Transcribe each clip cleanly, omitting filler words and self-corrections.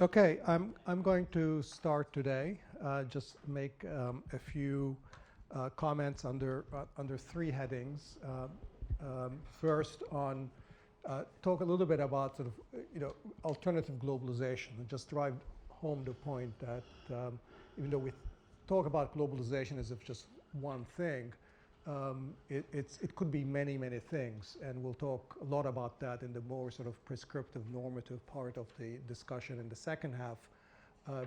Okay, I'm going to start today. Just make a few comments under three headings. First, on talk a little bit about sort of alternative globalization, and just drive home the point that even though we talk about globalization as if just one thing, it could be many, many things, and we'll talk a lot about that in the more sort of prescriptive normative part of the discussion in the second half.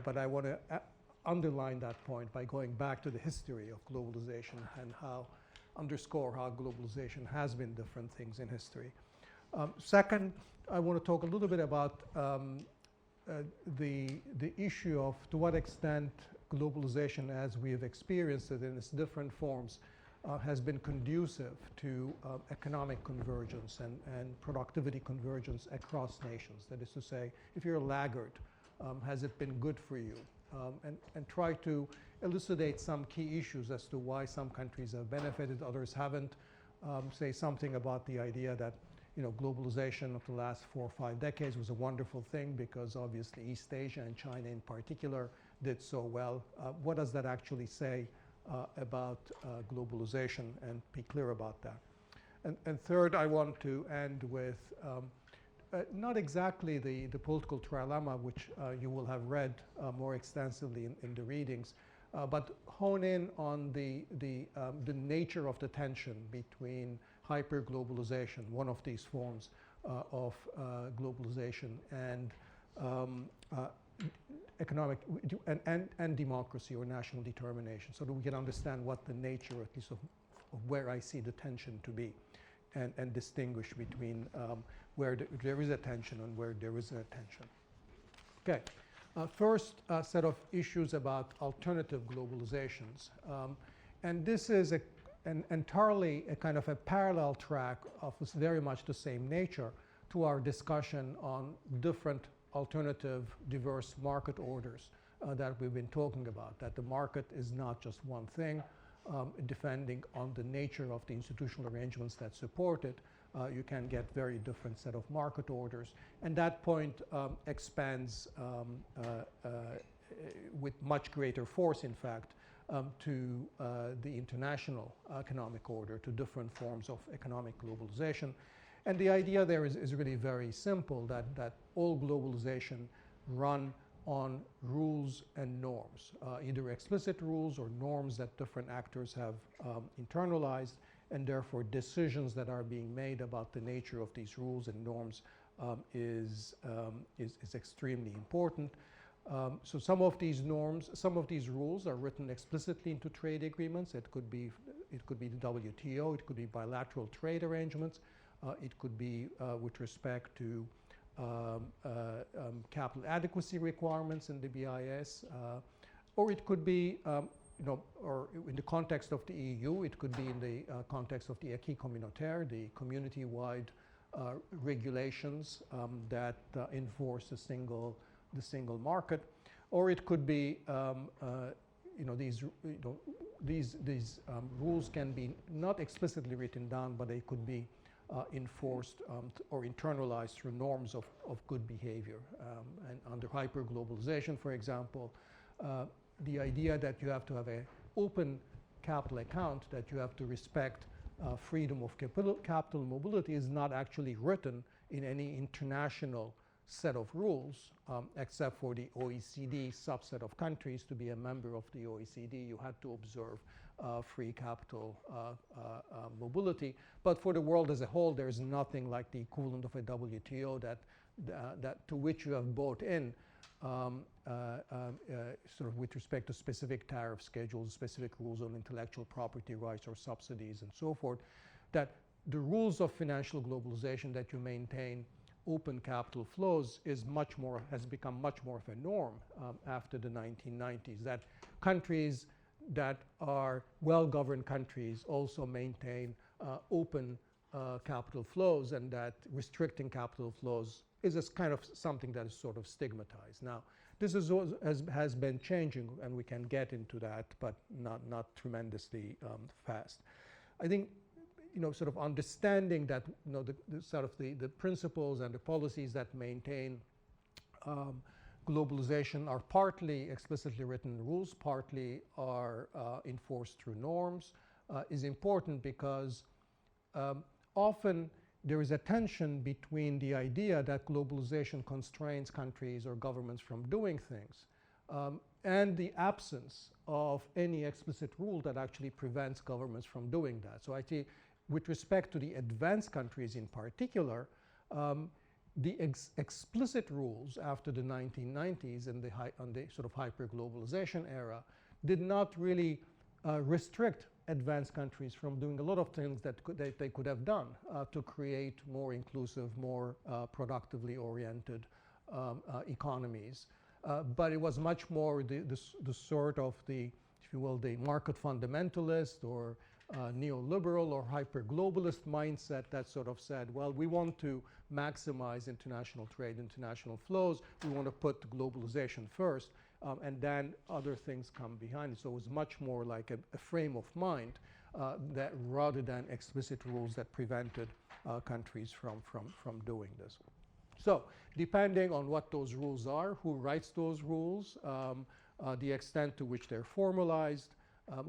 But I want to underline that point by going back to the history of globalization and underscore how globalization has been different things in history. Second, I want to talk a little bit about the issue of to what extent globalization as we have experienced it in its different forms has been conducive to economic convergence and productivity convergence across nations. That is to say, if you're a laggard, has it been good for you? And try to elucidate some key issues as to why some countries have benefited, others haven't. Say something about the idea that globalization of the last 4 or 5 decades was a wonderful thing because obviously East Asia and China in particular did so well. What does that actually say about globalization, and be clear about that. And third, I want to end with not exactly the political trilemma, which you will have read more extensively in the readings, but hone in on the nature of the tension between hyper-globalization, one of these forms of globalization, and economic and democracy or national determination, so that we can understand what the nature, at least of where I see the tension to be, and distinguish between where there is a tension and where there isn't a tension. Okay, first set of issues about alternative globalizations, and this is entirely a kind of a parallel track of very much the same nature to our discussion on different alternative diverse market orders that we've been talking about, that the market is not just one thing, depending on the nature of the institutional arrangements that support it, you can get very different set of market orders. And that point expands with much greater force, in fact, to the international economic order, to different forms of economic globalization. And the idea there is really very simple, that all globalization run on rules and norms, either explicit rules or norms that different actors have internalized, and therefore decisions that are being made about the nature of these rules and norms is extremely important. So some of these norms, some of these rules are written explicitly into trade agreements. It could be the WTO, it could be bilateral trade arrangements. It could be with respect to capital adequacy requirements in the BIS, or it could be, or in the context of the EU, it could be in the context of the acquis communautaire, the community-wide regulations that enforce the single market, or it could be, these rules can be not explicitly written down, but they could be enforced or internalized through norms of good behavior. And under hyper-globalization, for example, the idea that you have to have an open capital account, that you have to respect freedom of capital mobility is not actually written in any international set of rules, except for the OECD subset of countries. To be a member of the OECD, you had to observe free capital mobility. But for the world as a whole, there's nothing like the equivalent of a WTO that to which you have bought in, sort of with respect to specific tariff schedules, specific rules on intellectual property rights or subsidies and so forth, that the rules of financial globalization that you maintain open capital flows has become much more of a norm after the 1990s, that countries that are well-governed countries also maintain open capital flows, and that restricting capital flows is a kind of something that is sort of stigmatized. Now, this has been changing, and we can get into that, but not tremendously fast. I think sort of understanding that the sort of the principles and the policies that maintain globalization are partly explicitly written rules, partly are enforced through norms, is important because often there is a tension between the idea that globalization constrains countries or governments from doing things and the absence of any explicit rule that actually prevents governments from doing that. So I think with respect to the advanced countries in particular, the explicit rules after the 1990s and on the sort of hyper-globalization era did not really restrict advanced countries from doing a lot of things that they could have done to create more inclusive, more productively oriented economies. But it was much more the sort of the, if you will, the market fundamentalist or neoliberal or hyper-globalist mindset that sort of said, well, we want to maximize international trade, international flows. We want to put globalization first, and then other things come behind it. So it was much more like a frame of mind that rather than explicit rules that prevented countries from doing this. So depending on what those rules are, who writes those rules, the extent to which they're formalized,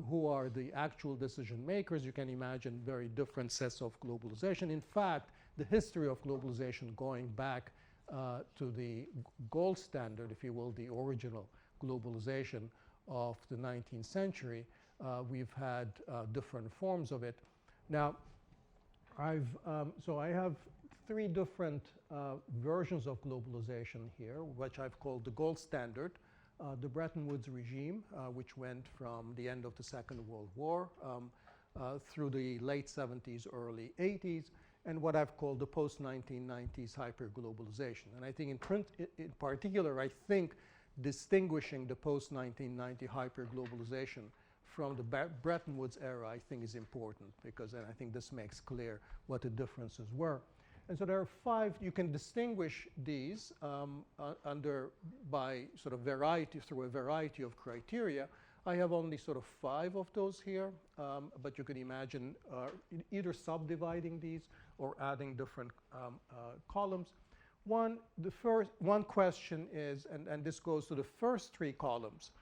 who are the actual decision makers, you can imagine very different sets of globalization. In fact, the history of globalization going back to the gold standard, if you will, the original globalization of the 19th century, we've had different forms of it. Now, so I have three different versions of globalization here, which I've called the gold standard, the Bretton Woods regime, which went from the end of the Second World War through the late 70s, early 80s, and what I've called the post-1990s hyper-globalization. And I think in particular, I think distinguishing the post-1990 hyper-globalization from the Bretton Woods era, I think is important, because then I think this makes clear what the differences were. And so there are five, you can distinguish these by sort of variety, through a variety of criteria. I have only sort of five of those here, but you can imagine either subdividing these or adding different columns. One question is, and this goes to the first three columns,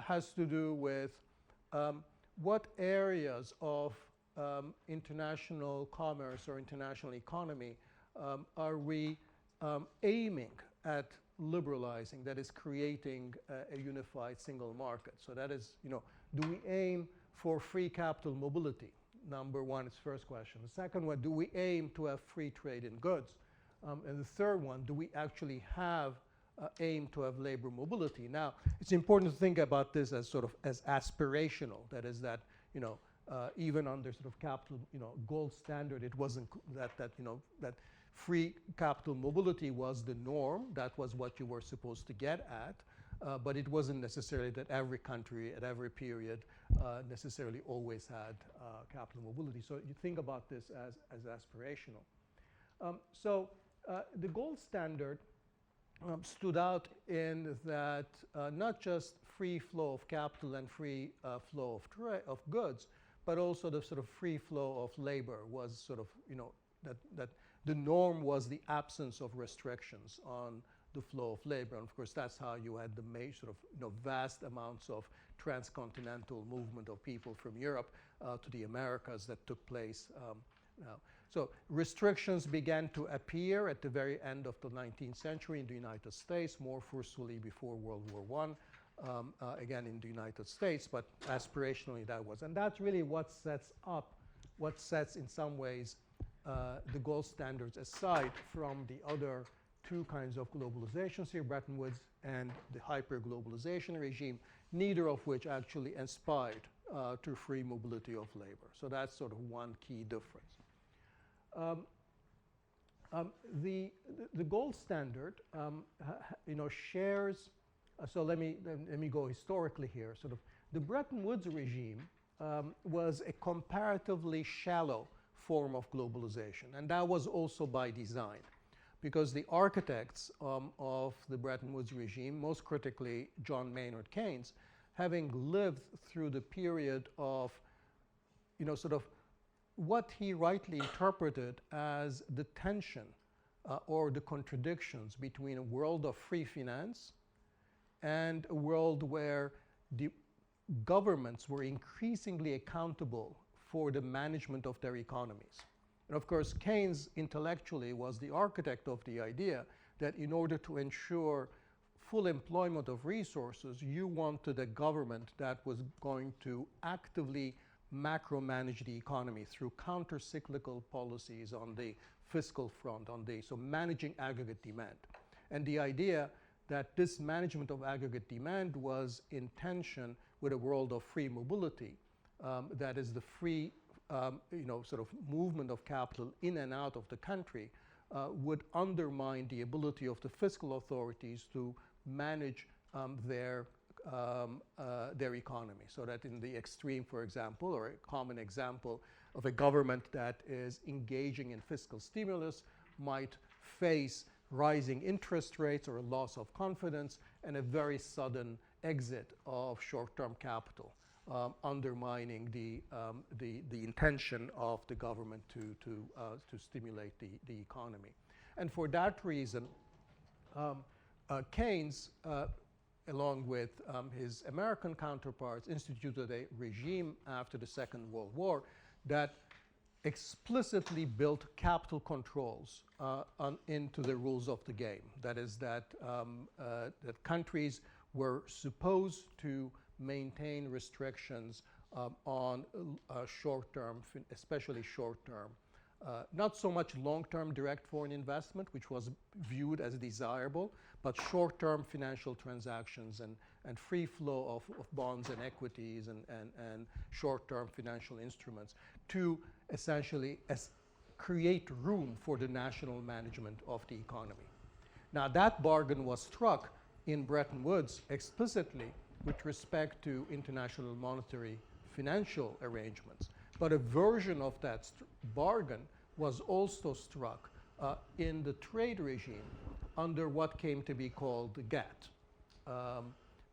has to do with what areas of international commerce or international economy are we aiming at liberalizing, that is creating a unified single market. So that is, do we aim for free capital mobility? Number one is first question. The second one, do we aim to have free trade in goods? And the third one, do we actually have aim to have labor mobility? Now, it's important to think about this as sort of as aspirational. That is that, even under sort of capital, gold standard, it wasn't that free capital mobility was the norm. That was what you were supposed to get at. But it wasn't necessarily that every country at every period necessarily always had capital mobility. So you think about this as aspirational. The gold standard stood out in that not just free flow of capital and free flow of goods, but also the sort of free flow of labor was sort of, that the norm was the absence of restrictions on the flow of labor. And of course, that's how you had the sort of, vast amounts of transcontinental movement of people from Europe to the Americas that took place now. So restrictions began to appear at the very end of the 19th century in the United States, more forcefully before World War I, again in the United States, but aspirationally that was. And that's really what sets in some ways the gold standards aside from the other two kinds of globalizations here, Bretton Woods and the hyper-globalization regime, neither of which actually aspired to free mobility of labor. So that's sort of one key difference. The gold standard, shares. So let me go historically here. Sort of, the Bretton Woods regime was a comparatively shallow form of globalization, and that was also by design, because the architects of the Bretton Woods regime, most critically John Maynard Keynes, having lived through the period of, sort of what he rightly interpreted as the tension or the contradictions between a world of free finance and a world where the governments were increasingly accountable for the management of their economies. And of course, Keynes intellectually was the architect of the idea that in order to ensure full employment of resources, you wanted a government that was going to actively macro-manage the economy through counter-cyclical policies on the fiscal front, so managing aggregate demand. And the idea that this management of aggregate demand was in tension with a world of free mobility, that is the free sort of movement of capital in and out of the country, would undermine the ability of the fiscal authorities to manage their economy. So that in the extreme, for example, or a common example of a government that is engaging in fiscal stimulus might face rising interest rates or a loss of confidence and a very sudden exit of short-term capital, undermining the intention of the government to stimulate the economy. And for that reason, Keynes, along with his American counterparts, instituted a regime after the Second World War that explicitly built capital controls into the rules of the game. That is that countries were supposed to maintain restrictions on short-term, especially short-term, not so much long-term direct foreign investment, which was viewed as desirable, but short-term financial transactions and free flow of bonds and equities and short-term financial instruments to essentially create room for the national management of the economy. Now, that bargain was struck in Bretton Woods explicitly with respect to international monetary financial arrangements. But a version of that bargain was also struck in the trade regime under what came to be called the GATT.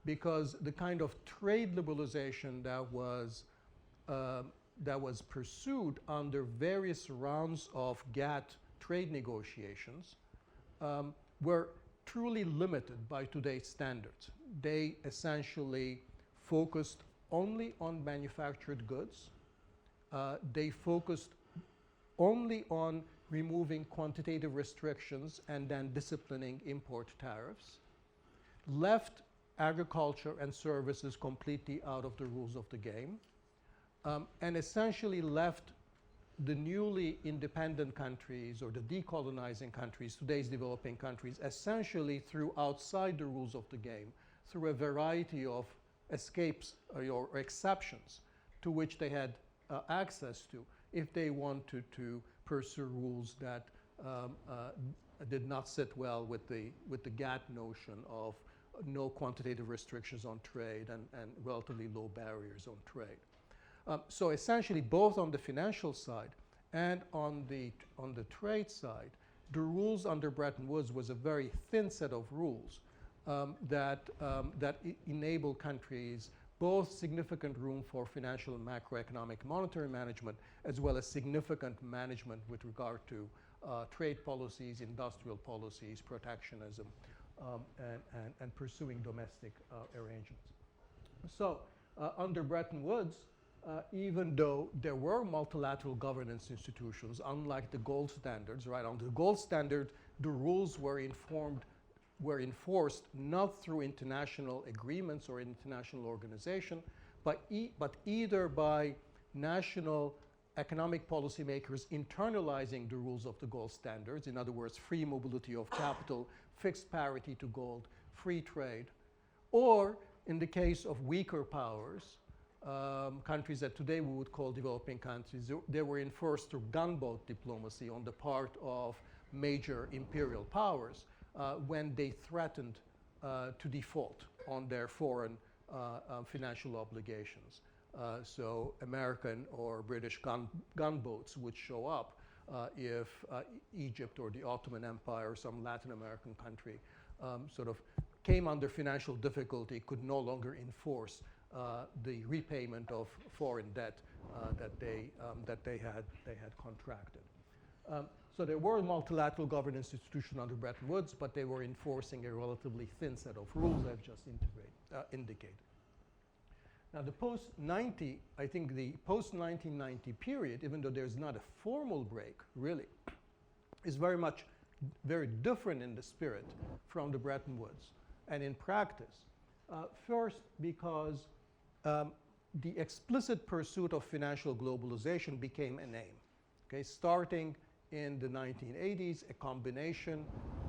Because the kind of trade liberalization that was pursued under various rounds of GATT trade negotiations were truly limited by today's standards. They essentially focused only on manufactured goods. They focused only on removing quantitative restrictions and then disciplining import tariffs, left agriculture and services completely out of the rules of the game, and essentially left the newly independent countries or the decolonizing countries, today's developing countries, essentially through outside the rules of the game, through a variety of escapes or exceptions to which they had access to if they wanted to pursue rules that did not sit well with the GATT notion of no quantitative restrictions on trade and relatively low barriers on trade. So essentially, both on the financial side and on the trade side, the rules under Bretton Woods was a very thin set of rules that enable countries both significant room for financial and macroeconomic monetary management, as well as significant management with regard to trade policies, industrial policies, protectionism, and pursuing domestic arrangements. So under Bretton Woods, even though there were multilateral governance institutions, unlike the gold standards, right? Under the gold standard, the rules were enforced not through international agreements or international organization, but either by national economic policymakers internalizing the rules of the gold standards, in other words, free mobility of capital, fixed parity to gold, free trade, or in the case of weaker powers, countries that today we would call developing countries, they were enforced through gunboat diplomacy on the part of major imperial powers when they threatened to default on their foreign financial obligations. So American or British gunboats would show up if Egypt or the Ottoman Empire or some Latin American country sort of came under financial difficulty, could no longer enforce the repayment of foreign debt that they had contracted. So there were multilateral governance institutions under Bretton Woods, but they were enforcing a relatively thin set of rules I've just indicated. Now the post-90, I think the post-1990 period, even though there's not a formal break, really, is very different in the spirit from the Bretton Woods and in practice. First, because the explicit pursuit of financial globalization became an aim. Okay, starting in the 1980s, a combination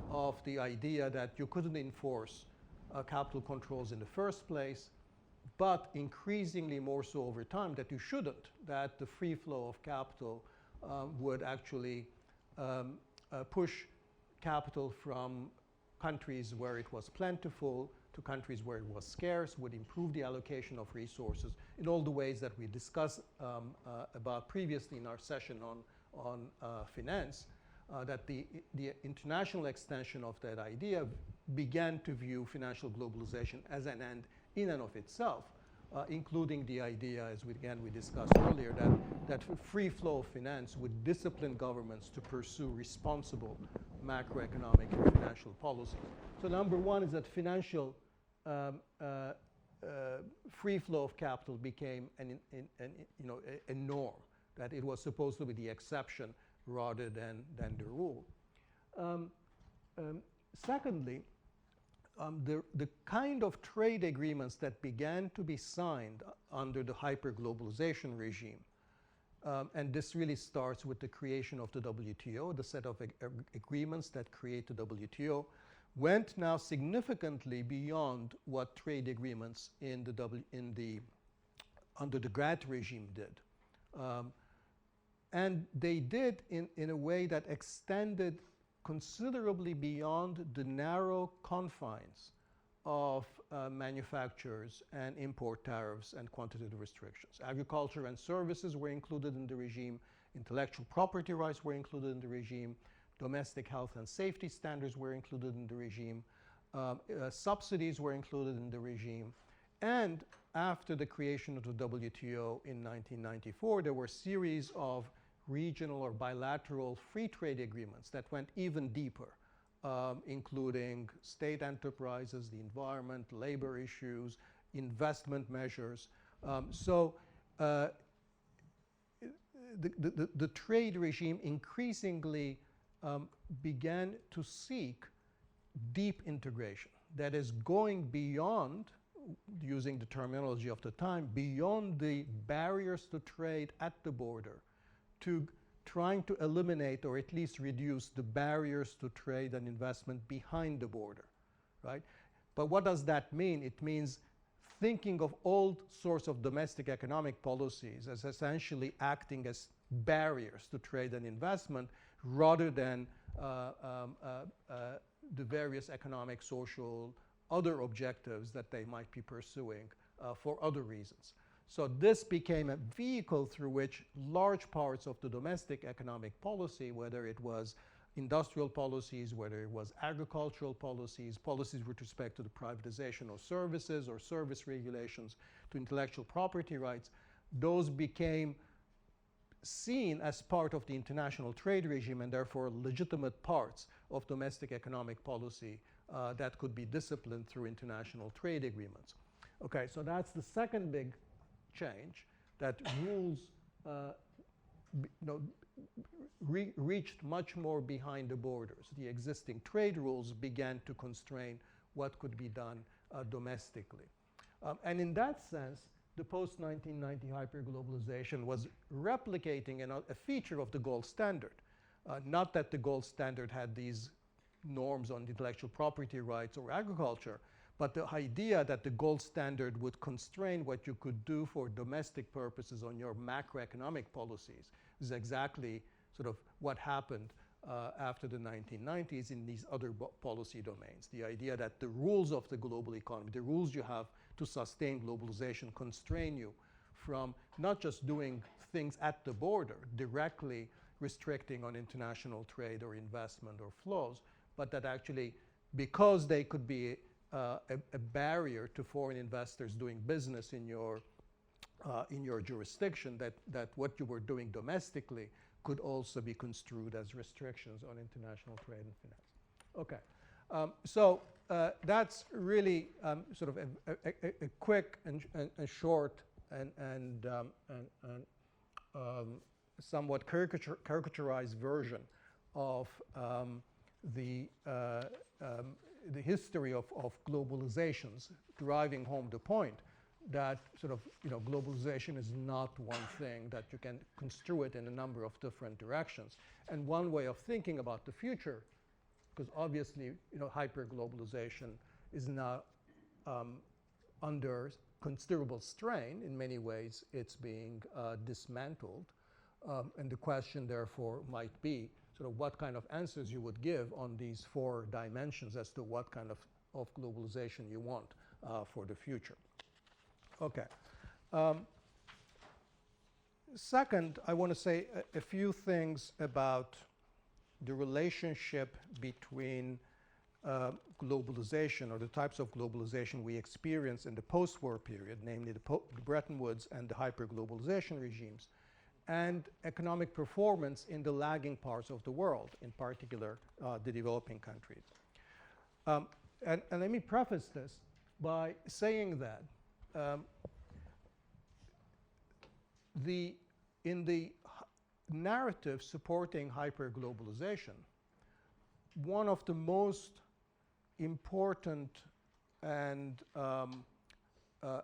of the idea that you couldn't enforce capital controls in the first place, but increasingly more so over time that you shouldn't, that the free flow of capital would actually push capital from countries where it was plentiful to countries where it was scarce, would improve the allocation of resources in all the ways that we discussed about previously in our session on finance, that the international extension of that idea began to view financial globalization as an end in and of itself, including the idea, as we discussed earlier, that free flow of finance would discipline governments to pursue responsible macroeconomic and financial policy. So number one is that financial free flow of capital became a norm, that it was supposed to be the exception rather than the rule. Secondly, the kind of trade agreements that began to be signed under the hyperglobalization regime, and this really starts with the creation of the WTO, the set of agreements that create the WTO, went now significantly beyond what trade agreements under the GATT regime did. And they did in a way that extended considerably beyond the narrow confines of manufacturers and import tariffs and quantitative restrictions. Agriculture and services were included in the regime, intellectual property rights were included in the regime, domestic health and safety standards were included in the regime, subsidies were included in the regime, and after the creation of the WTO in 1994, there were a series of regional or bilateral free trade agreements that went even deeper, including state enterprises, the environment, labor issues, investment measures. So the trade regime increasingly began to seek deep integration, that is going beyond, using the terminology of the time, beyond the barriers to trade at the border, to trying to eliminate or at least reduce the barriers to trade and investment behind the border, right? But what does that mean? It means thinking of all sorts of domestic economic policies as essentially acting as barriers to trade and investment rather than the various economic, social, other objectives that they might be pursuing for other reasons. So this became a vehicle through which large parts of the domestic economic policy, whether it was industrial policies, whether it was agricultural policies, policies with respect to the privatization of services or service regulations to intellectual property rights, those became seen as part of the international trade regime and therefore legitimate parts of domestic economic policy that could be disciplined through international trade agreements. Okay, so that's the second big change, that rules reached much more behind the borders. The existing trade rules began to constrain what could be done domestically. And in that sense, the post-1990 hyperglobalization was replicating a feature of the gold standard. Not that the gold standard had these norms on intellectual property rights or agriculture, but the idea that the gold standard would constrain what you could do for domestic purposes on your macroeconomic policies is exactly sort of what happened after the 1990s in these other policy domains. The idea that the rules of the global economy, the rules you have to sustain globalization, constrain you from not just doing things at the border, directly restricting on international trade or investment or flows, but that actually, because they could be a barrier to foreign investors doing business in your jurisdiction, that what you were doing domestically could also be construed as restrictions on international trade and finance. Okay. That's really sort of a quick and short and somewhat caricaturized version of the history of globalizations, driving home the point that sort of, globalization is not one thing, that you can construe it in a number of different directions. And one way of thinking about the future, because obviously, hyperglobalization is now under considerable strain. In many ways, it's being dismantled. And the question, therefore, might be sort of what kind of answers you would give on these four dimensions as to what kind of globalization you want for the future. Okay. Second, I want to say a few things about the relationship between globalization, or the types of globalization we experience in the post-war period, namely the Bretton Woods and the hyperglobalization regimes, and economic performance in the lagging parts of the world, in particular the developing countries. And let me preface this by saying that in the narrative supporting hyperglobalization, one of the most important and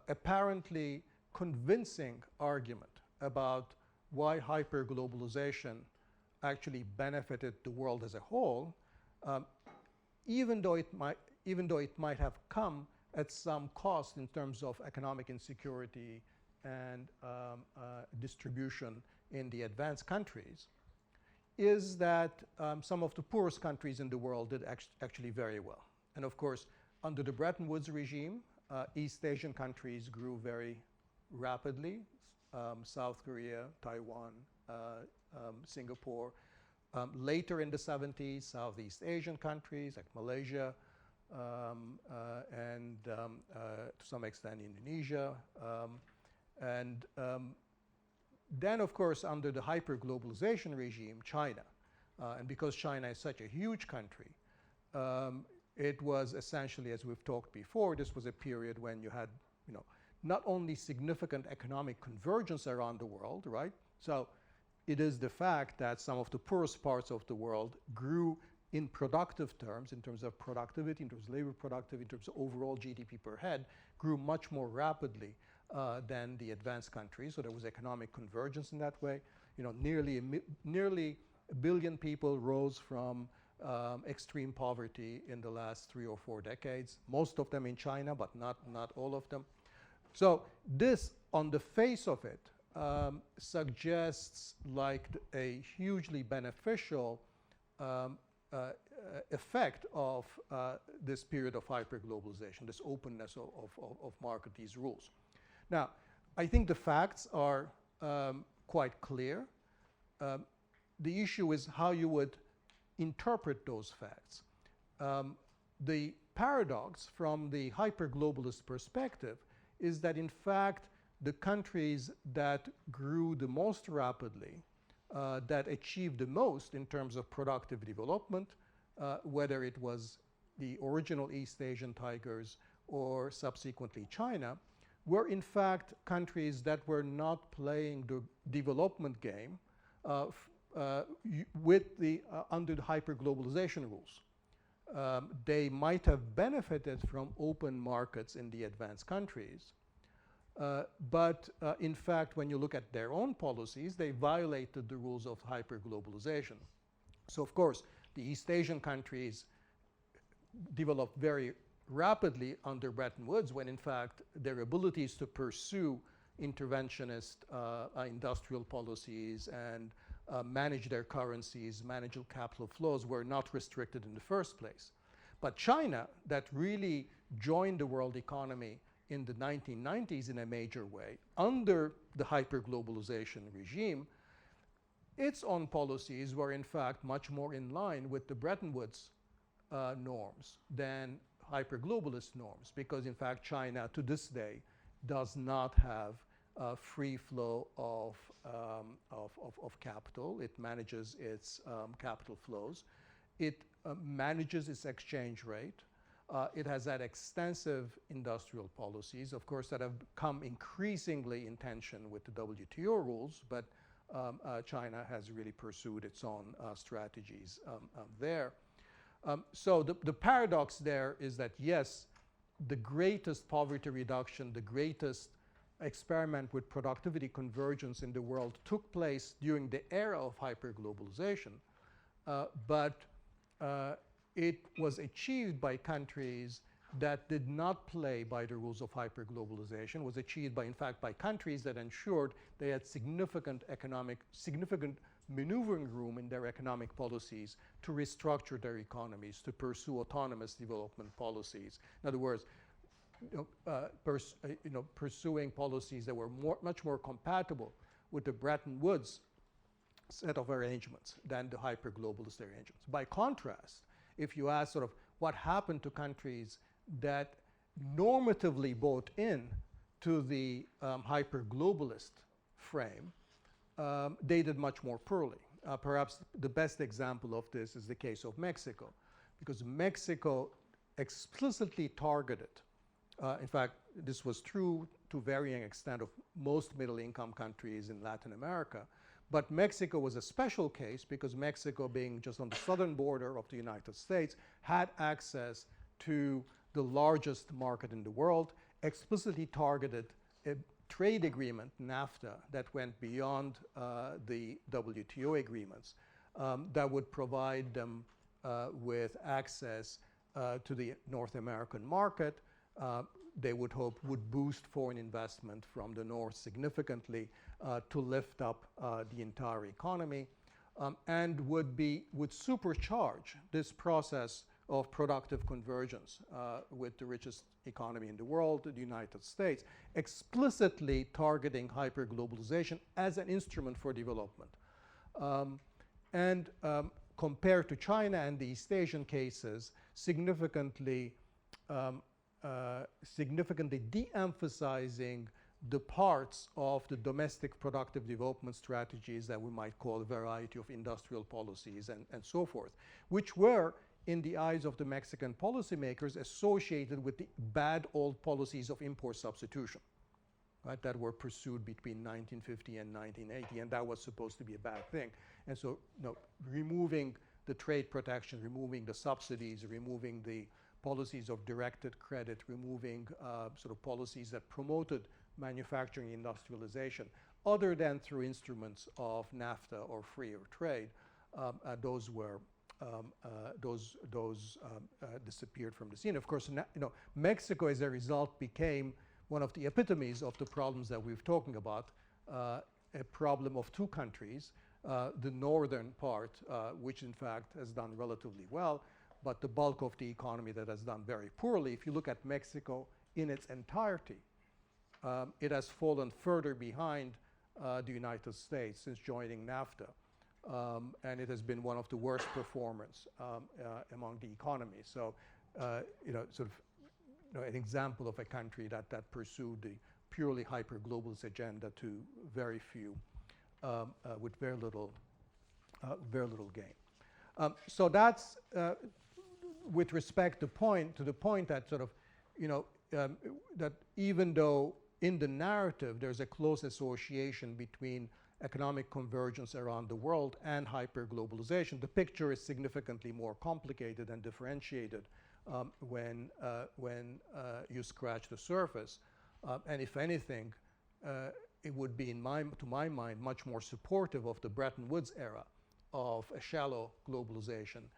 apparently convincing argument about why hyperglobalization actually benefited the world as a whole, even though it might have come at some cost in terms of economic insecurity and distribution in the advanced countries, is that some of the poorest countries in the world did actually very well. And of course, under the Bretton Woods regime, East Asian countries grew very rapidly. South Korea, Taiwan, Singapore. Later in the 70s, Southeast Asian countries like Malaysia and to some extent Indonesia. Then, of course, under the hyperglobalization regime, China. And because China is such a huge country, it was essentially, as we've talked before, this was a period when you had, not only significant economic convergence around the world, right? So it is the fact that some of the poorest parts of the world grew in productive terms, in terms of productivity, in terms of labor productivity, in terms of overall GDP per head, grew much more rapidly than the advanced countries. So there was economic convergence in that way. Nearly a billion people rose from extreme poverty in the last 3 or 4 decades, most of them in China, but not all of them. So this, on the face of it, suggests like a hugely beneficial effect of this period of hyperglobalization, this openness of market, these rules. Now, I think the facts are quite clear. The issue is how you would interpret those facts. The paradox from the hyperglobalist perspective is that, in fact, the countries that grew the most rapidly, that achieved the most in terms of productive development, whether it was the original East Asian tigers or subsequently China, were in fact countries that were not playing the development game with under the hyperglobalization rules. They might have benefited from open markets in the advanced countries, but in fact, when you look at their own policies, they violated the rules of hyperglobalization. So of course, the East Asian countries developed very rapidly under Bretton Woods, when in fact their abilities to pursue interventionist industrial policies and manage their currencies, manage capital flows were not restricted in the first place. But China, that really joined the world economy in the 1990s in a major way, under the hyperglobalization regime, its own policies were in fact much more in line with the Bretton Woods norms than hyperglobalist norms, because in fact China to this day does not have free flow of capital. It manages its capital flows. It manages its exchange rate. It has had extensive industrial policies, of course, that have come increasingly in tension with the WTO rules, but China has really pursued its own strategies there. So the paradox there is that, yes, the greatest poverty reduction, the greatest experiment with productivity convergence in the world took place during the era of hyperglobalization, but it was achieved by countries that did not play by the rules of hyperglobalization, was achieved by, in fact, by countries that ensured they had significant maneuvering room in their economic policies to restructure their economies, to pursue autonomous development policies. In other words, pursuing policies that were much more compatible with the Bretton Woods set of arrangements than the hyperglobalist arrangements. By contrast, if you ask sort of what happened to countries that normatively bought in to the hyperglobalist frame, they did much more poorly. Perhaps the best example of this is the case of Mexico, because Mexico explicitly targeted, in fact, this was true to varying extent of most middle-income countries in Latin America, but Mexico was a special case because Mexico, being just on the southern border of the United States, had access to the largest market in the world, explicitly targeted a trade agreement, NAFTA, that went beyond the WTO agreements, that would provide them with access to the North American market. They would hope would boost foreign investment from the North significantly to lift up the entire economy, and would supercharge this process of productive convergence with the richest economy in the world, the United States, explicitly targeting hyperglobalization as an instrument for development. Compared to China and the East Asian cases, significantly de-emphasizing the parts of the domestic productive development strategies that we might call a variety of industrial policies and so forth, which were, in the eyes of the Mexican policymakers, associated with the bad old policies of import substitution, right, that were pursued between 1950 and 1980, and that was supposed to be a bad thing. And so, removing the trade protection, removing the subsidies, removing the policies of directed credit, removing sort of policies that promoted manufacturing industrialization, other than through instruments of NAFTA or freer trade, those disappeared from the scene. Of course, Mexico, as a result, became one of the epitomes of the problems that we've talking about, a problem of two countries, the northern part, which in fact has done relatively well, but the bulk of the economy that has done very poorly. If you look at Mexico in its entirety, it has fallen further behind the United States since joining NAFTA. And it has been one of the worst performers among the economies. So, sort of an example of a country that pursued the purely hyper-globalist agenda to very few, with very little gain. So that's with respect to the point that sort of, that even though in the narrative there's a close association between economic convergence around the world and hyperglobalization, the picture is significantly more complicated and differentiated when you scratch the surface. And if anything, it would be, to my mind, much more supportive of the Bretton Woods era of a shallow globalization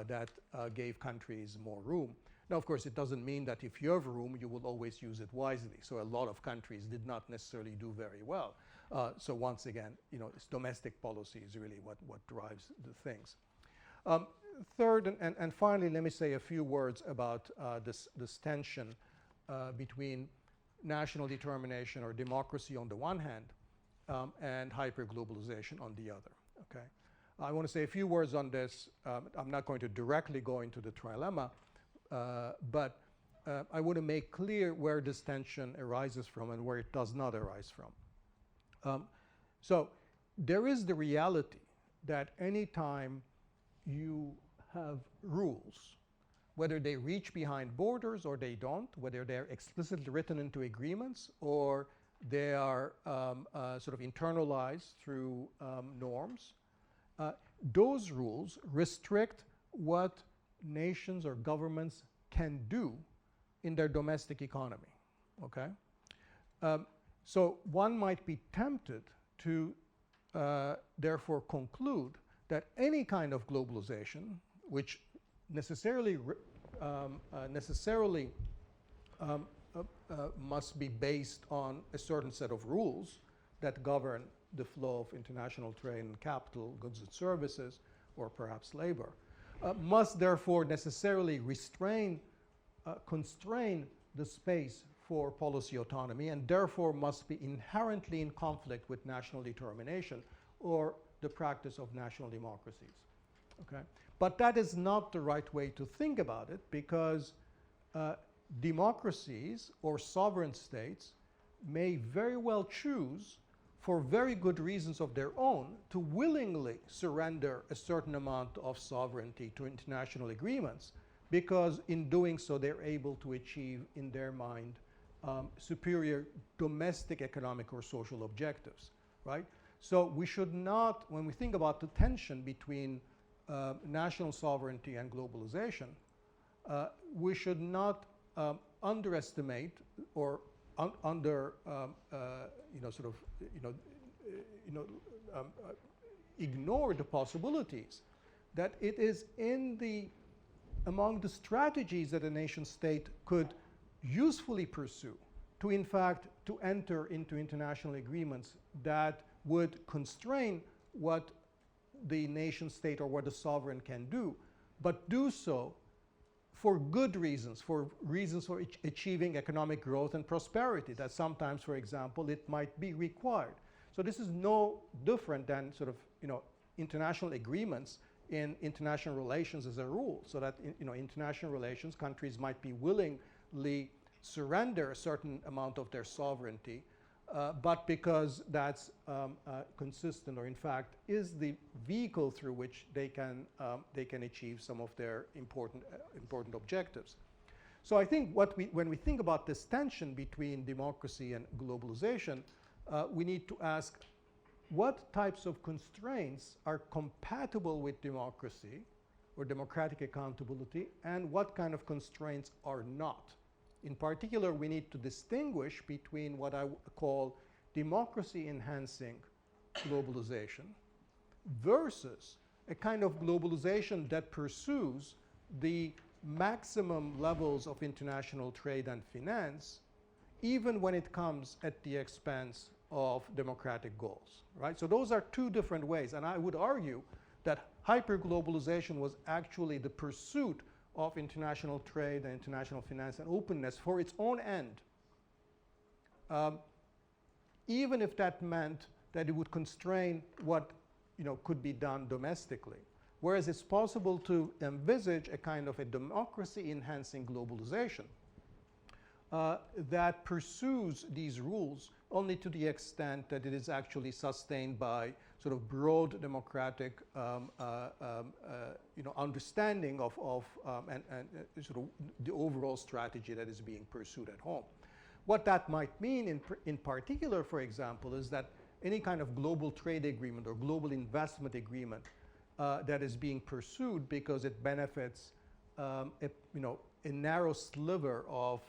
that gave countries more room. Now, of course, it doesn't mean that if you have room, you will always use it wisely. So a lot of countries did not necessarily do very well. So once again, it's domestic policy is really what drives the things. Third, and finally, let me say a few words about this tension between national determination or democracy on the one hand and hyperglobalization on the other. Okay, I want to say a few words on this. I'm not going to directly go into the trilemma, but I want to make clear where this tension arises from and where it does not arise from. So there is the reality that any time you have rules, whether they reach behind borders or they don't, whether they're explicitly written into agreements or they are sort of internalized through norms, those rules restrict what nations or governments can do in their domestic economy, okay? So one might be tempted to therefore conclude that any kind of globalization, which necessarily must be based on a certain set of rules that govern the flow of international trade and capital, goods and services, or perhaps labor, must therefore necessarily constrain the space for policy autonomy and therefore must be inherently in conflict with national determination or the practice of national democracies, okay? But that is not the right way to think about it, because democracies or sovereign states may very well choose, for very good reasons of their own, to willingly surrender a certain amount of sovereignty to international agreements, because in doing so they're able to achieve, in their mind, superior domestic economic or social objectives, right? So we should not, when we think about the tension between national sovereignty and globalization, we should not underestimate or ignore the possibilities that it is among the strategies that a nation state could usefully pursue to, in fact, to enter into international agreements that would constrain what the nation state or what the sovereign can do, but do so for good reasons, for achieving economic growth and prosperity, that sometimes, for example, it might be required. So this is no different than sort of, international agreements in international relations as a rule, so that in international relations, countries might be willingly surrender a certain amount of their sovereignty, but because that's consistent, or in fact is the vehicle through which they can achieve some of their important objectives. So I think when we think about this tension between democracy and globalization, we need to ask what types of constraints are compatible with democracy or democratic accountability, and what kind of constraints are not. In particular, we need to distinguish between what I call democracy-enhancing globalization versus a kind of globalization that pursues the maximum levels of international trade and finance, even when it comes at the expense of democratic goals, right? So those are two different ways, and I would argue that hyperglobalization was actually the pursuit of international trade and international finance and openness for its own end, even if that meant that it would constrain what could be done domestically. Whereas it's possible to envisage a kind of a democracy-enhancing globalization that pursues these rules only to the extent that it is actually sustained by sort of broad democratic understanding of and sort of the overall strategy that is being pursued at home. What that might mean in particular, for example, is that any kind of global trade agreement or global investment agreement that is being pursued because it benefits a narrow sliver of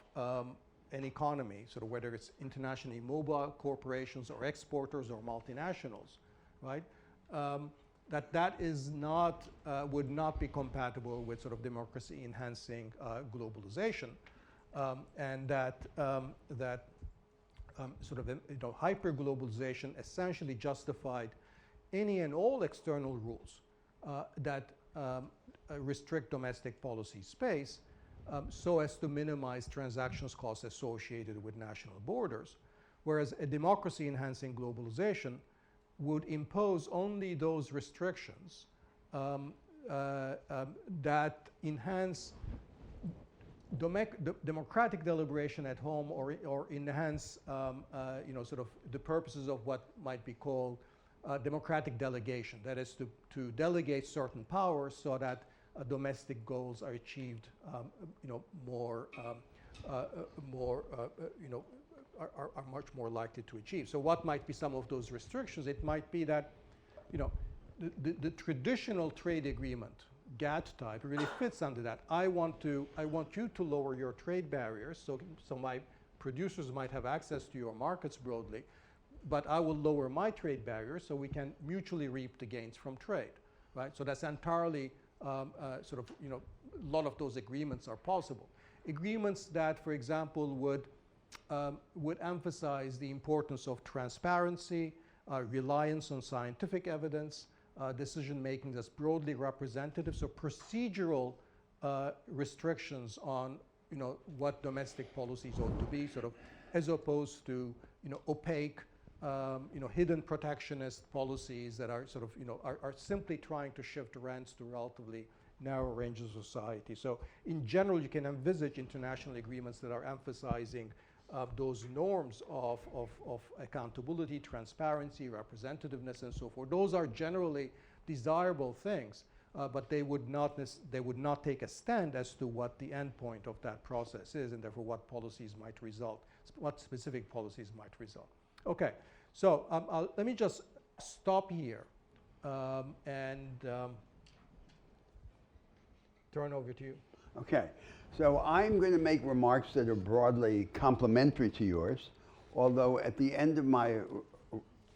an economy, sort of whether it's internationally mobile corporations or exporters or multinationals, right? That is not, would not be compatible with sort of democracy-enhancing globalization, and that sort of hyper-globalization essentially justified any and all external rules that restrict domestic policy space, so as to minimize transactions costs associated with national borders, whereas a democracy-enhancing globalization would impose only those restrictions that enhance democratic deliberation at home or enhance, sort of the purposes of what might be called democratic delegation. That is to delegate certain powers so that domestic goals are achieved, more, are much more likely to achieve. So what might be some of those restrictions? It might be that, the traditional trade agreement, GATT type, really fits under that. I want you to lower your trade barriers, so my producers might have access to your markets broadly, but I will lower my trade barriers so we can mutually reap the gains from trade, right? So that's entirely a lot of those agreements are possible. Agreements that, for example, would emphasize the importance of transparency, reliance on scientific evidence, decision-making that's broadly representative, so procedural restrictions on, what domestic policies ought to be, sort of, as opposed to, opaque, hidden protectionist policies that are sort of, are simply trying to shift rents to relatively narrow ranges of society. So in general, you can envisage international agreements that are emphasizing those norms of accountability, transparency, representativeness, and so forth. Those are generally desirable things, but they would not take a stand as to what the end point of that process is, and therefore what policies might result, what specific policies might result. Okay, so let me just stop here and turn over to you. Okay, so I'm going to make remarks that are broadly complementary to yours, although at the end of my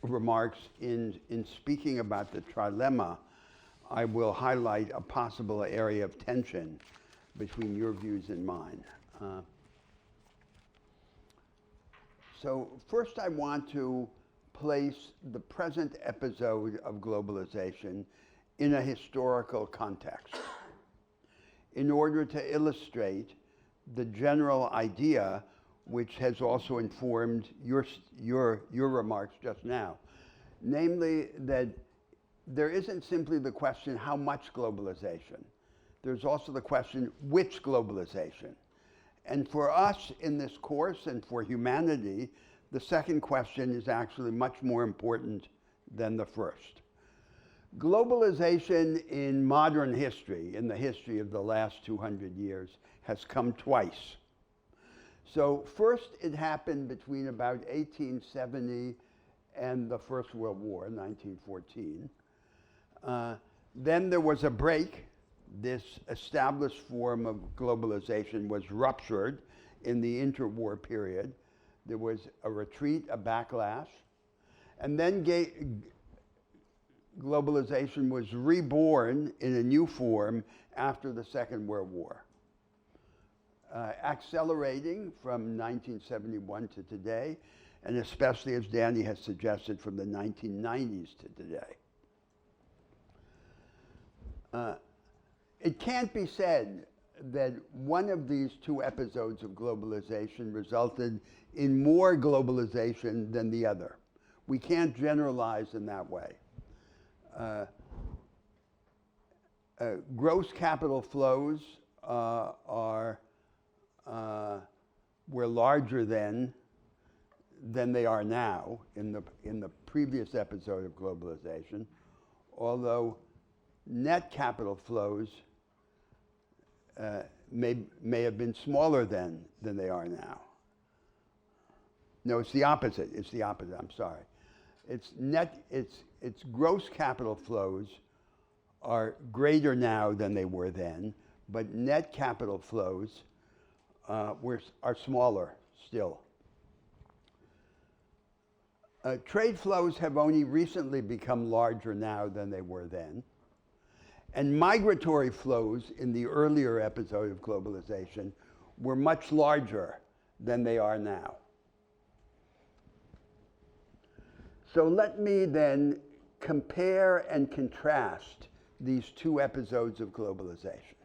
remarks in speaking about the trilemma, I will highlight a possible area of tension between your views and mine. So first I want to place the present episode of globalization in a historical context in order to illustrate the general idea which has also informed your remarks just now. Namely, that there isn't simply the question, how much globalization? There's also the question, which globalization? And for us in this course and for humanity, the second question is actually much more important than the first. Globalization in modern history, in the history of the last 200 years, has come twice. So first it happened between about 1870 and the First World War, 1914. Then there was a break. This established form of globalization was ruptured in the interwar period. There was a retreat, a backlash, and then globalization was reborn in a new form after the Second World War, accelerating from 1971 to today, and especially, as Danny has suggested, from the 1990s to today. It can't be said that one of these two episodes of globalization resulted in more globalization than the other. We can't generalize in that way. Gross capital flows were larger then than they are now in the previous episode of globalization, although net capital flows may have been smaller then than they are now. No, it's the opposite. It's the opposite. I'm sorry. It's gross capital flows are greater now than they were then, but net capital flows are smaller still. Trade flows have only recently become larger now than they were then. And migratory flows in the earlier episode of globalization were much larger than they are now. So let me then compare and contrast these two episodes of globalization.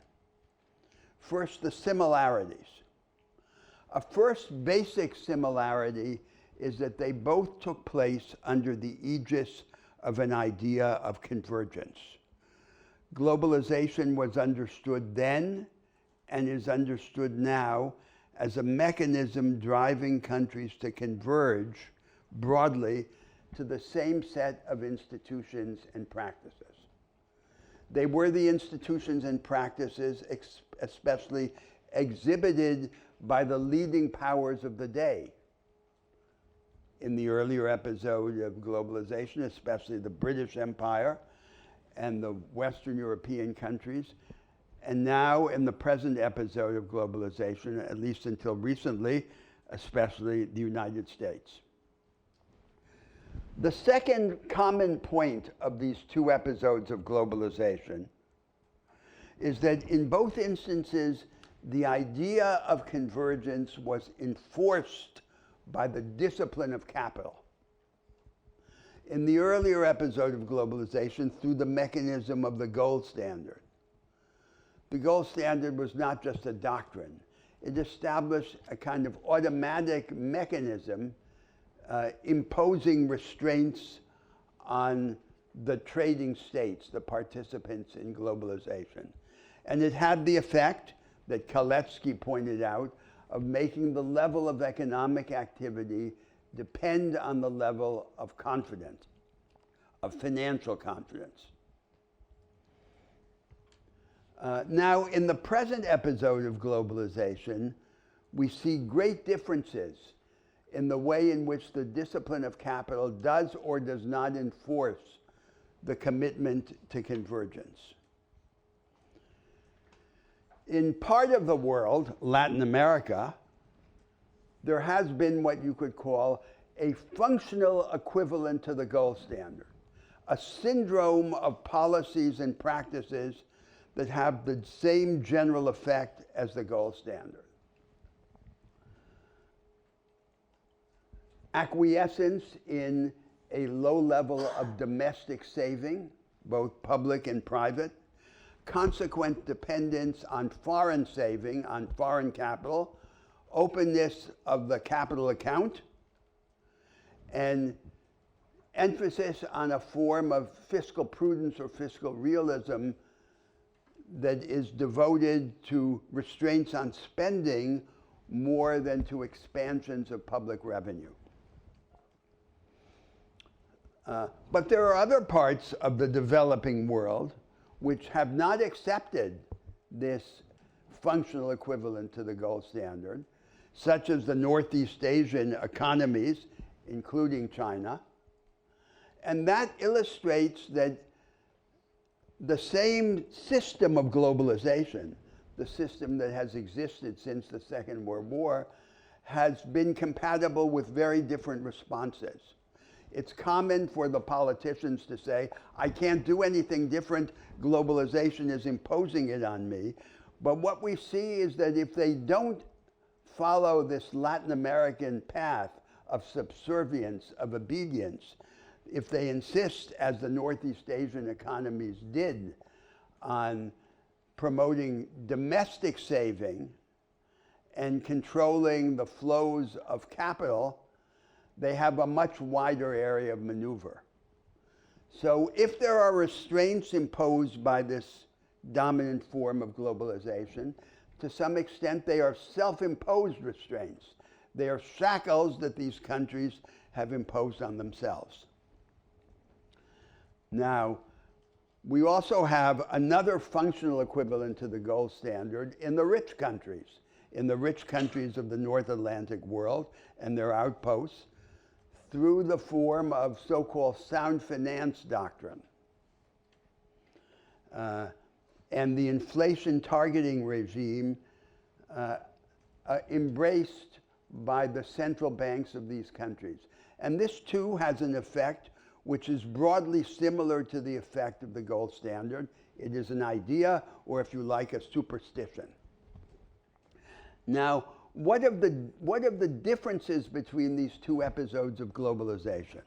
First, the similarities. A first basic similarity is that they both took place under the aegis of an idea of convergence. Globalization was understood then and is understood now as a mechanism driving countries to converge broadly to the same set of institutions and practices. They were the institutions and practices especially exhibited by the leading powers of the day. In the earlier episode of globalization, especially the British Empire and the Western European countries, and now in the present episode of globalization, at least until recently, especially the United States. The second common point of these two episodes of globalization is that in both instances, the idea of convergence was enforced by the discipline of capital. In the earlier episode of globalization, through the mechanism of the gold standard. The gold standard was not just a doctrine. It established a kind of automatic mechanism imposing restraints on the trading states, the participants in globalization. And it had the effect that Kalecki pointed out of making the level of economic activity depend on the level of confidence, of financial confidence. Now, in the present episode of globalization, we see great differences in the way in which the discipline of capital does or does not enforce the commitment to convergence. In part of the world, Latin America, there has been what you could call a functional equivalent to the gold standard, a syndrome of policies and practices that have the same general effect as the gold standard. Acquiescence in a low level of domestic saving, both public and private, consequent dependence on foreign saving, on foreign capital, openness of the capital account, and emphasis on a form of fiscal prudence or fiscal realism that is devoted to restraints on spending more than to expansions of public revenue. But there are other parts of the developing world which have not accepted this functional equivalent to the gold standard, such as the Northeast Asian economies, including China. And that illustrates that the same system of globalization, the system that has existed since the Second World War, has been compatible with very different responses. It's common for the politicians to say, I can't do anything different, globalization is imposing it on me. But what we see is that if they don't follow this Latin American path of subservience, of obedience, if they insist, as the Northeast Asian economies did, on promoting domestic saving and controlling the flows of capital, they have a much wider area of maneuver. So if there are restraints imposed by this dominant form of globalization, to some extent they are self-imposed restraints. They are shackles that these countries have imposed on themselves. Now, we also have another functional equivalent to the gold standard in the rich countries of the North Atlantic world and their outposts, through the form of so-called sound finance doctrine and the inflation targeting regime embraced by the central banks of these countries. And this too has an effect which is broadly similar to the effect of the gold standard. It is an idea, or if you like, a superstition. Now, what of the differences between these two episodes of globalization?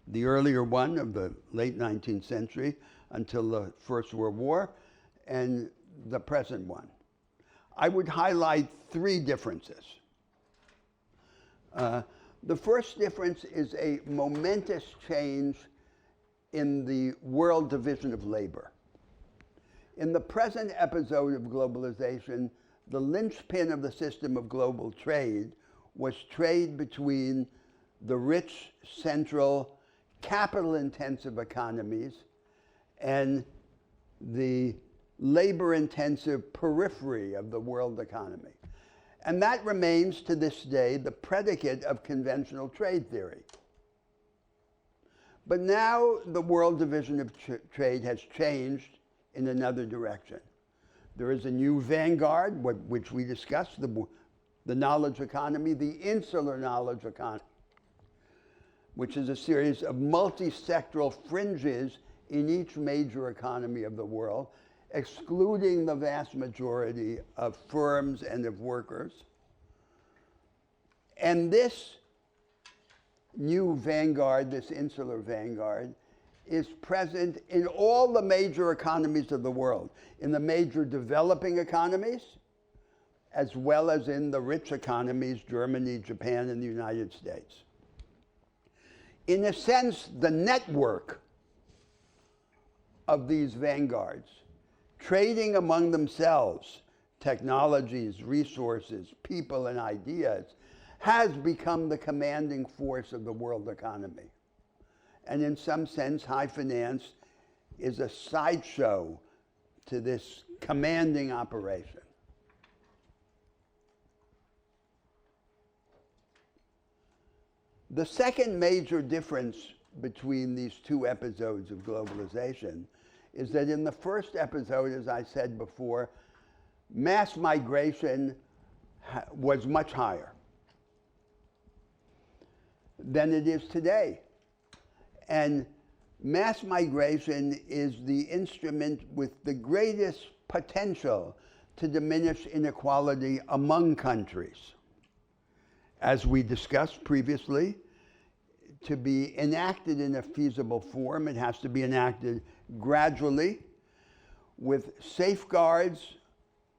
The earlier one of the late 19th century until the First World War, and the present one. I would highlight three differences. The first difference is a momentous change in the world division of labor. In the present episode of globalization, the linchpin of the system of global trade was trade between the rich, central, capital-intensive economies and the labor-intensive periphery of the world economy. And that remains to this day the predicate of conventional trade theory. But now the world division of trade has changed in another direction. There is a new vanguard, which we discussed, the knowledge economy, the insular knowledge economy, which is a series of multi-sectoral fringes in each major economy of the world, excluding the vast majority of firms and of workers. And this new vanguard, this insular vanguard, is present in all the major economies of the world, in the major developing economies, as well as in the rich economies, Germany, Japan, and the United States. In a sense, the network of these vanguards, trading among themselves, technologies, resources, people, and ideas, has become the commanding force of the world economy. And in some sense, high finance is a sideshow to this commanding operation. The second major difference between these two episodes of globalization is that in the first episode, as I said before, mass migration was much higher than it is today. And mass migration is the instrument with the greatest potential to diminish inequality among countries. As we discussed previously, to be enacted in a feasible form, it has to be enacted gradually with safeguards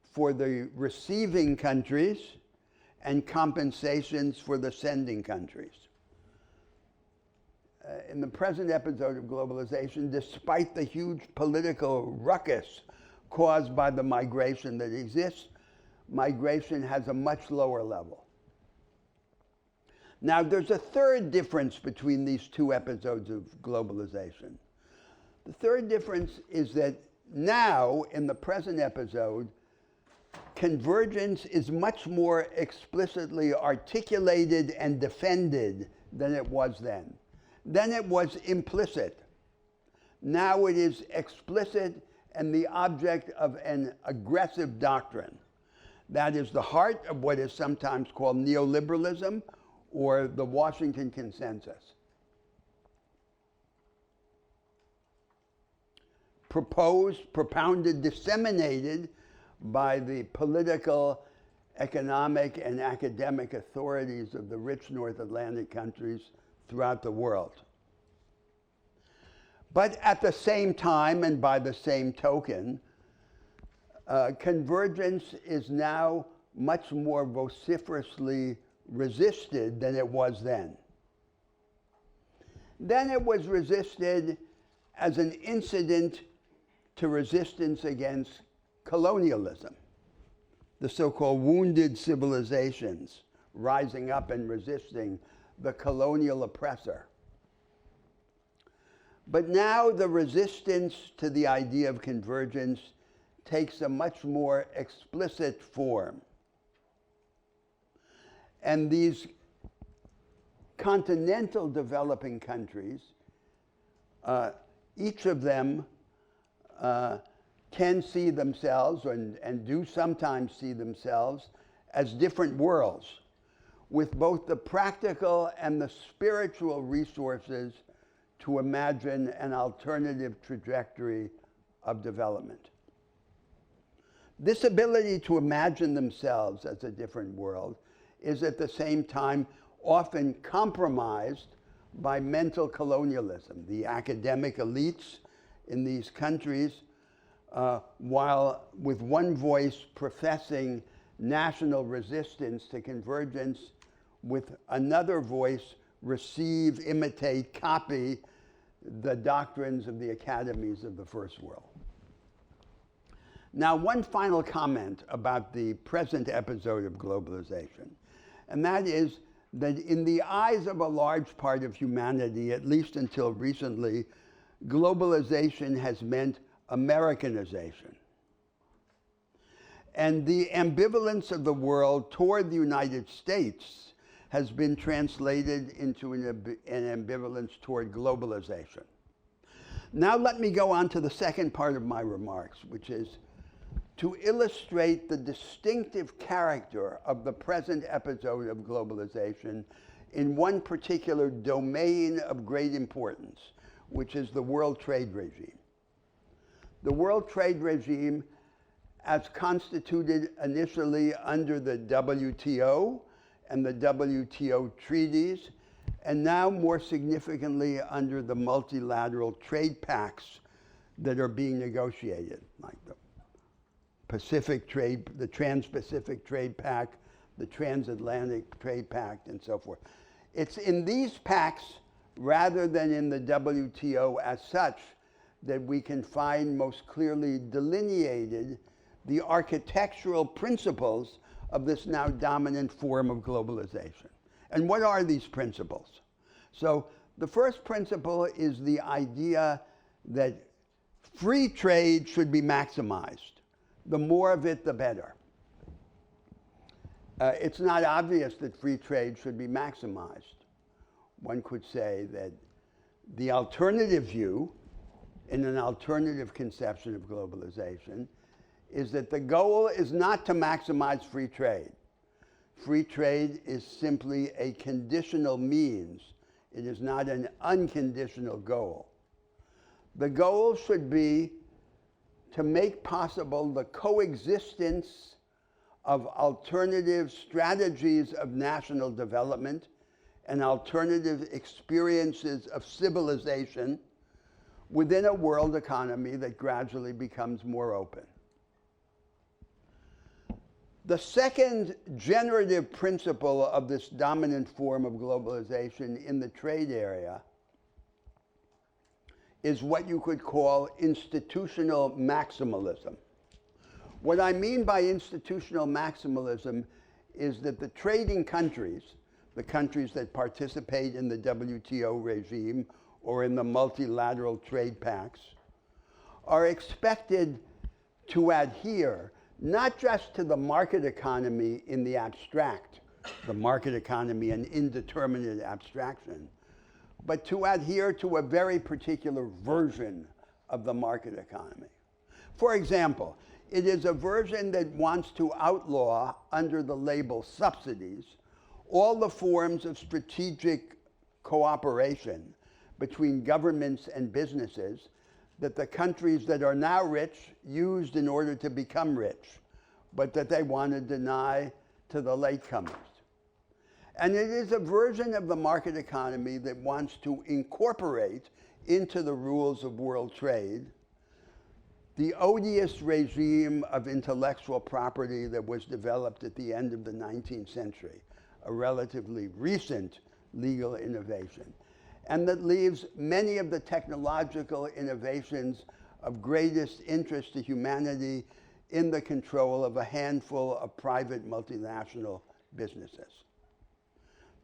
for the receiving countries and compensations for the sending countries. In the present episode of globalization, despite the huge political ruckus caused by the migration that exists, migration has a much lower level. Now, there's a third difference between these two episodes of globalization. The third difference is that now, in the present episode, convergence is much more explicitly articulated and defended than it was then. Then it was implicit. Now it is explicit and the object of an aggressive doctrine. That is the heart of what is sometimes called neoliberalism or the Washington Consensus. Proposed, propounded, disseminated by the political, economic, and academic authorities of the rich North Atlantic countries throughout the world. But at the same time, and by the same token, convergence is now much more vociferously resisted than it was then. Then it was resisted as an incident to resistance against colonialism, the so-called wounded civilizations rising up and resisting the colonial oppressor. But now the resistance to the idea of convergence takes a much more explicit form. And these continental developing countries, each of them can see themselves and do sometimes see themselves as different worlds with both the practical and the spiritual resources to imagine an alternative trajectory of development. This ability to imagine themselves as a different world is at the same time often compromised by mental colonialism. The academic elites in these countries, while with one voice professing national resistance to convergence, with another voice receive, imitate, copy the doctrines of the academies of the first world. Now, one final comment about the present episode of globalization, and that is that in the eyes of a large part of humanity, at least until recently, globalization has meant Americanization. And the ambivalence of the world toward the United States has been translated into an ambivalence toward globalization. Now let me go on to the second part of my remarks, which is to illustrate the distinctive character of the present episode of globalization in one particular domain of great importance, which is the world trade regime. The world trade regime, as constituted initially under the WTO and the WTO treaties, and now more significantly under the multilateral trade pacts that are being negotiated, like the Pacific Trade, the Trans-Pacific Trade Pact, the Transatlantic Trade Pact, and so forth. It's in these pacts, rather than in the WTO as such, that we can find most clearly delineated the architectural principles of this now dominant form of globalization. And what are these principles? So the first principle is the idea that free trade should be maximized. The more of it, the better. It's not obvious that free trade should be maximized. One could say that the alternative view, in an alternative conception of globalization, is that the goal is not to maximize free trade. Free trade is simply a conditional means. It is not an unconditional goal. The goal should be to make possible the coexistence of alternative strategies of national development and alternative experiences of civilization within a world economy that gradually becomes more open. The second generative principle of this dominant form of globalization in the trade area is what you could call institutional maximalism. What I mean by institutional maximalism is that the trading countries, the countries that participate in the WTO regime or in the multilateral trade pacts, are expected to adhere not just to the market economy in the abstract, the market economy an indeterminate abstraction, but to adhere to a very particular version of the market economy. For example, it is a version that wants to outlaw, under the label subsidies, all the forms of strategic cooperation between governments and businesses that the countries that are now rich used in order to become rich, but that they want to deny to the latecomers. And it is a version of the market economy that wants to incorporate into the rules of world trade the odious regime of intellectual property that was developed at the end of the 19th century, a relatively recent legal innovation, and that leaves many of the technological innovations of greatest interest to humanity in the control of a handful of private multinational businesses.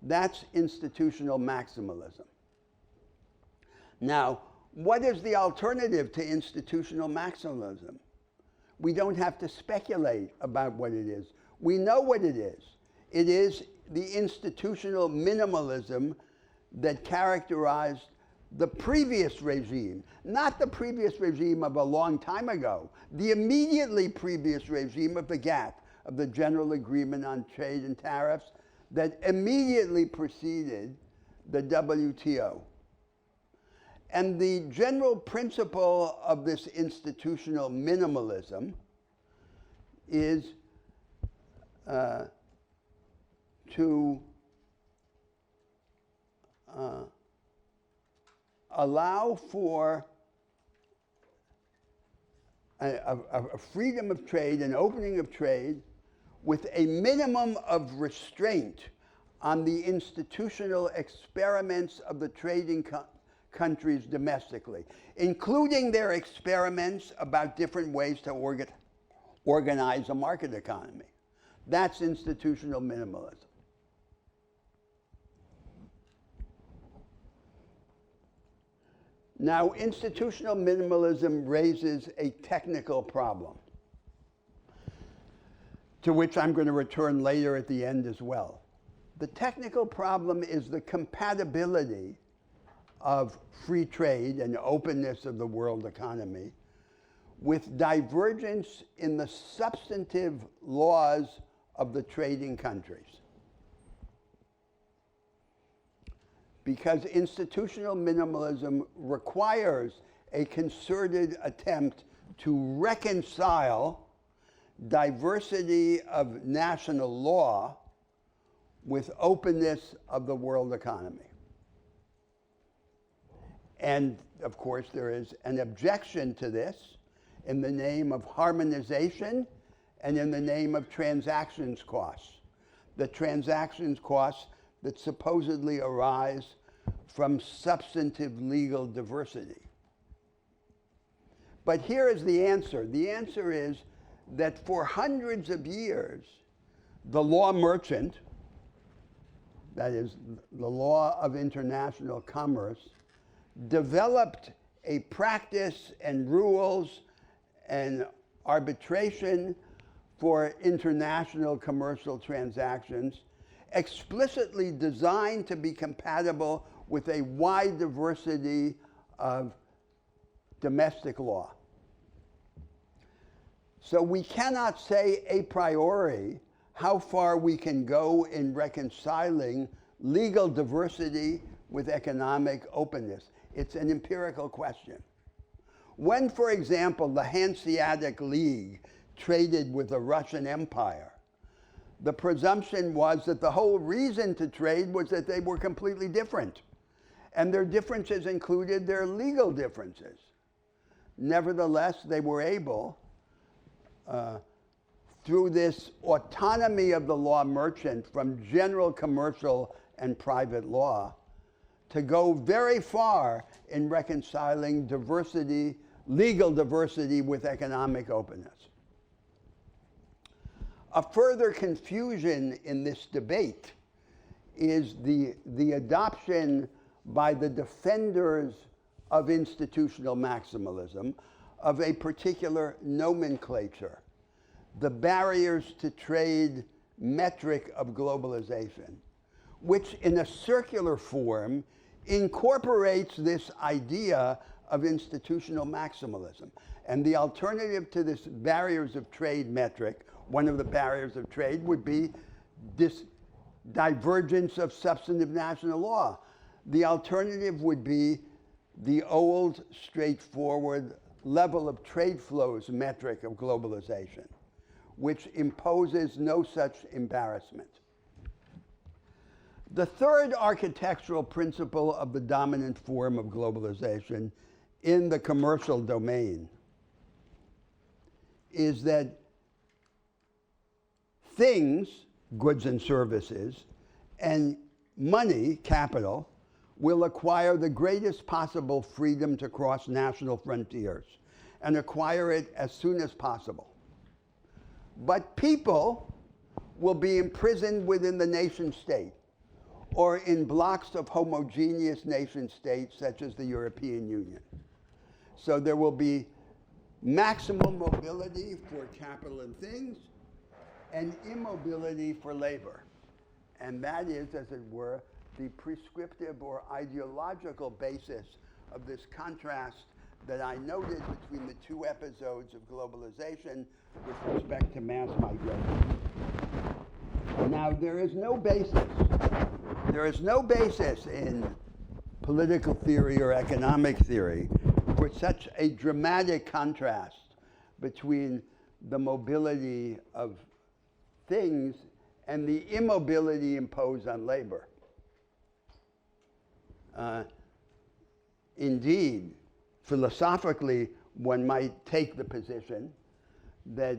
That's institutional maximalism. Now, what is the alternative to institutional maximalism? We don't have to speculate about what it is. We know what it is. It is the institutional minimalism that characterized the previous regime, not the previous regime of a long time ago, the immediately previous regime of the GATT, of the General Agreement on Trade and Tariffs, that immediately preceded the WTO. And the general principle of this institutional minimalism is to allow for a freedom of trade, an opening of trade, with a minimum of restraint on the institutional experiments of the trading countries domestically, including their experiments about different ways to organize a market economy. That's institutional minimalism. Now, institutional minimalism raises a technical problem, to which I'm going to return later at the end as well. The technical problem is the compatibility of free trade and openness of the world economy with divergence in the substantive laws of the trading countries. Because institutional minimalism requires a concerted attempt to reconcile diversity of national law with openness of the world economy. And of course, there is an objection to this in the name of harmonization and in the name of transactions costs. The transactions costs that supposedly arise from substantive legal diversity. But here is the answer. The answer is that for hundreds of years, the law merchant, that is, the law of international commerce, developed a practice and rules and arbitration for international commercial transactions explicitly designed to be compatible with a wide diversity of domestic law. So we cannot say a priori how far we can go in reconciling legal diversity with economic openness. It's an empirical question. When, for example, the Hanseatic League traded with the Russian Empire, the presumption was that the whole reason to trade was that they were completely different. And their differences included their legal differences. Nevertheless, they were able, through this autonomy of the law merchant from general commercial and private law, to go very far in reconciling diversity, legal diversity with economic openness. A further confusion in this debate is the adoption by the defenders of institutional maximalism of a particular nomenclature, the barriers to trade metric of globalization, which in a circular form incorporates this idea of institutional maximalism. And the alternative to this barriers of trade metric, one of the barriers of trade would be this divergence of substantive national law. The alternative would be the old, straightforward level of trade flows metric of globalization, which imposes no such embarrassment. The third architectural principle of the dominant form of globalization in the commercial domain is that things, goods and services, and money, capital, will acquire the greatest possible freedom to cross national frontiers and acquire it as soon as possible. But people will be imprisoned within the nation state or in blocks of homogeneous nation states such as the European Union. So there will be maximum mobility for capital and things and immobility for labor. And that is, as it were, the prescriptive or ideological basis of this contrast that I noted between the two episodes of globalization with respect to mass migration. Now, there is no basis in political theory or economic theory for such a dramatic contrast between the mobility of things and the immobility imposed on labor. Indeed, philosophically, one might take the position that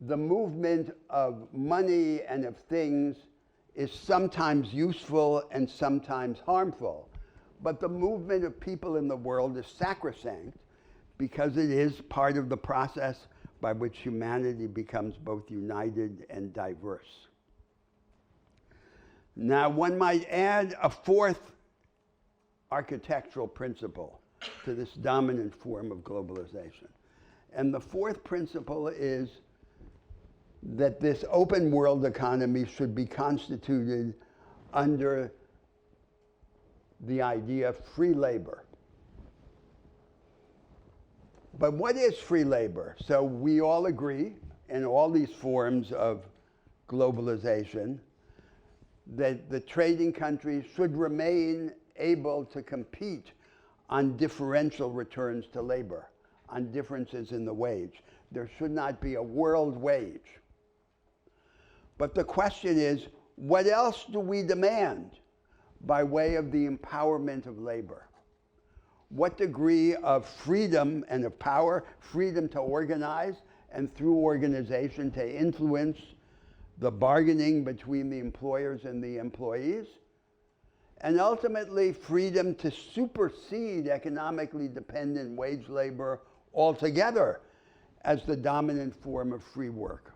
the movement of money and of things is sometimes useful and sometimes harmful, but the movement of people in the world is sacrosanct because it is part of the process by which humanity becomes both united and diverse. Now, one might add a fourth architectural principle to this dominant form of globalization. And the fourth principle is that this open world economy should be constituted under the idea of free labor. But what is free labor? So we all agree in all these forms of globalization that the trading countries should remain able to compete on differential returns to labor, on differences in the wage. There should not be a world wage. But the question is, what else do we demand by way of the empowerment of labor? What degree of freedom and of power, freedom to organize, and through organization to influence the bargaining between the employers and the employees, and ultimately freedom to supersede economically dependent wage labor altogether as the dominant form of free work.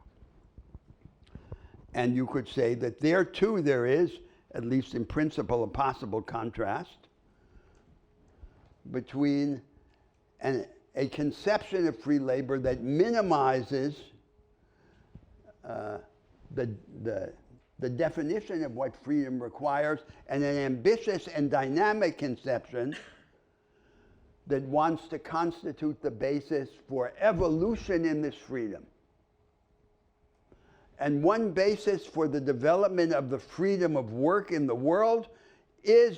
And you could say that there too there is, at least in principle, a possible contrast between a conception of free labor that minimizes the definition of what freedom requires, and an ambitious and dynamic conception that wants to constitute the basis for evolution in this freedom. And one basis for the development of the freedom of work in the world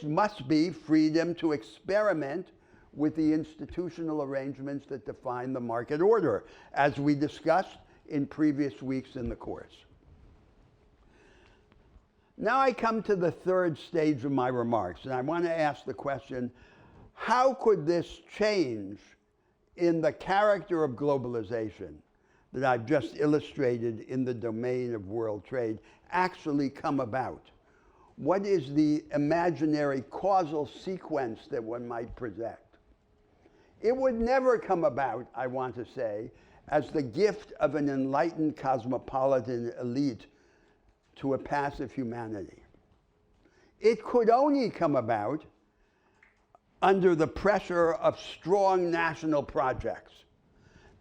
must be freedom to experiment with the institutional arrangements that define the market order, as we discussed in previous weeks in the course. Now I come to the third stage of my remarks, and I want to ask the question, how could this change in the character of globalization that I've just illustrated in the domain of world trade actually come about? What is the imaginary causal sequence that one might project? It would never come about, I want to say, as the gift of an enlightened cosmopolitan elite to a passive humanity. It could only come about under the pressure of strong national projects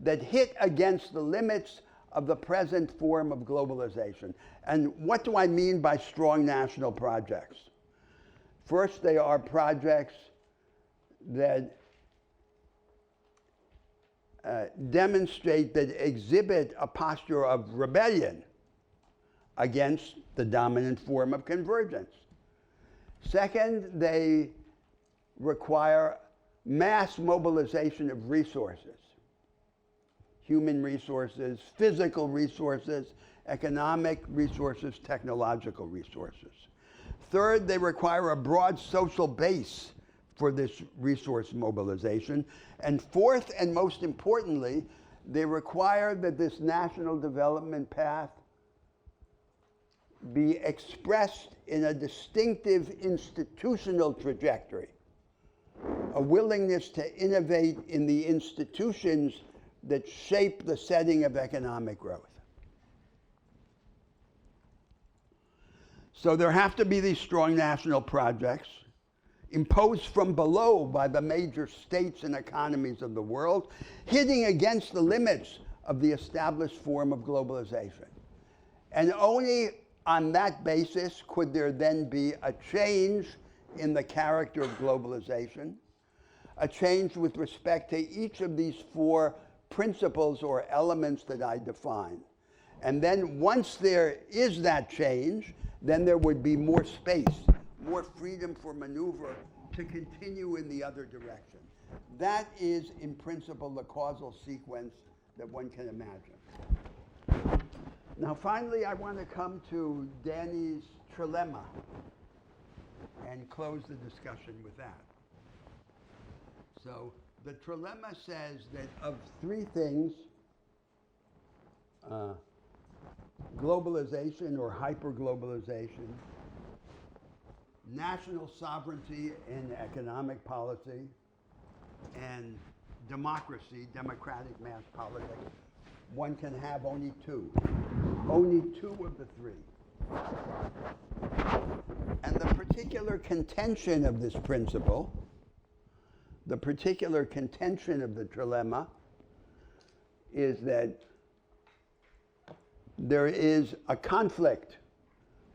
that hit against the limits of the present form of globalization. And what do I mean by strong national projects? First, they are projects that demonstrate, that exhibit a posture of rebellion against the dominant form of convergence. Second, they require mass mobilization of resources, human resources, physical resources, economic resources, technological resources. Third, they require a broad social base for this resource mobilization. And fourth, and most importantly, they require that this national development path be expressed in a distinctive institutional trajectory, a willingness to innovate in the institutions that shape the setting of economic growth. So there have to be these strong national projects imposed from below by the major states and economies of the world, hitting against the limits of the established form of globalization. And only on that basis could there then be a change in the character of globalization, a change with respect to each of these four principles or elements that I define. And then once there is that change, then there would be more space, more freedom for maneuver to continue in the other direction. That is, in principle, the causal sequence that one can imagine. Now, finally, I want to come to Danny's trilemma and close the discussion with that. So the trilemma says that of three things, globalization or hyperglobalization, national sovereignty in economic policy, and democracy, democratic mass politics, one can have only two. Only two of the three. And the particular contention of this principle, the particular contention of the trilemma, is that there is a conflict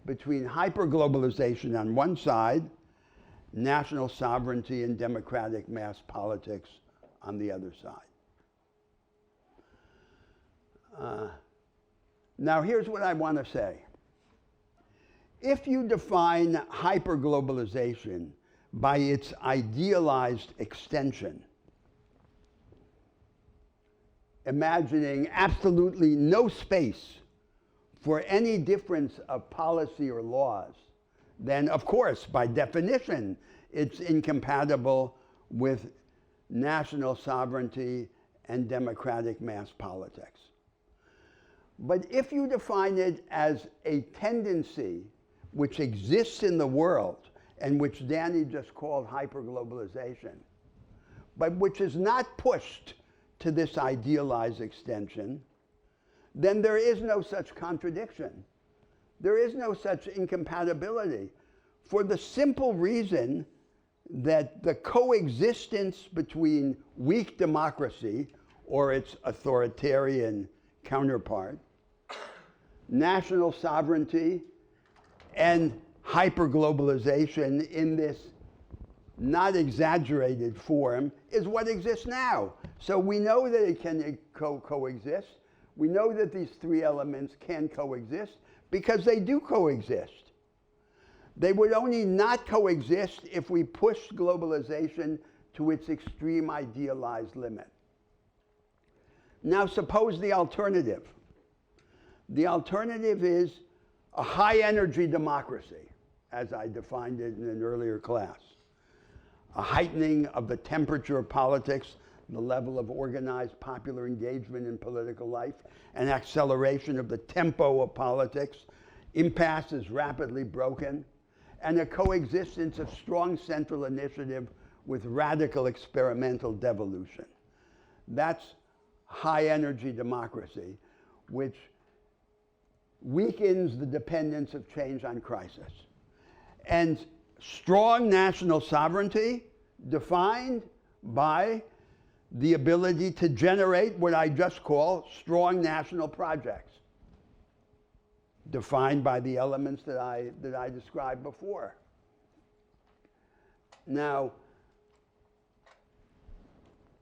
between hyperglobalization on one side, national sovereignty and democratic mass politics on the other side. Now, here's what I want to say. If you define hyperglobalization by its idealized extension, imagining absolutely no space for any difference of policy or laws, then of course, by definition, it's incompatible with national sovereignty and democratic mass politics. But if you define it as a tendency which exists in the world and which Danny just called hyperglobalization, but which is not pushed to this idealized extension, then there is no such contradiction. There is no such incompatibility, for the simple reason that the coexistence between weak democracy or its authoritarian counterpart, national sovereignty, and hyperglobalization in this not exaggerated form is what exists now. So we know that it can coexist. We know that these three elements can coexist because they do coexist. They would only not coexist if we pushed globalization to its extreme idealized limit. Now suppose the alternative. The alternative is a high-energy democracy, as I defined it in an earlier class. A heightening of the temperature of politics, the level of organized popular engagement in political life, an acceleration of the tempo of politics, impasse is rapidly broken, and a coexistence of strong central initiative with radical experimental devolution. That's high-energy democracy, which weakens the dependence of change on crisis. And strong national sovereignty, defined by the ability to generate what I just call strong national projects, defined by the elements that I described before. Now,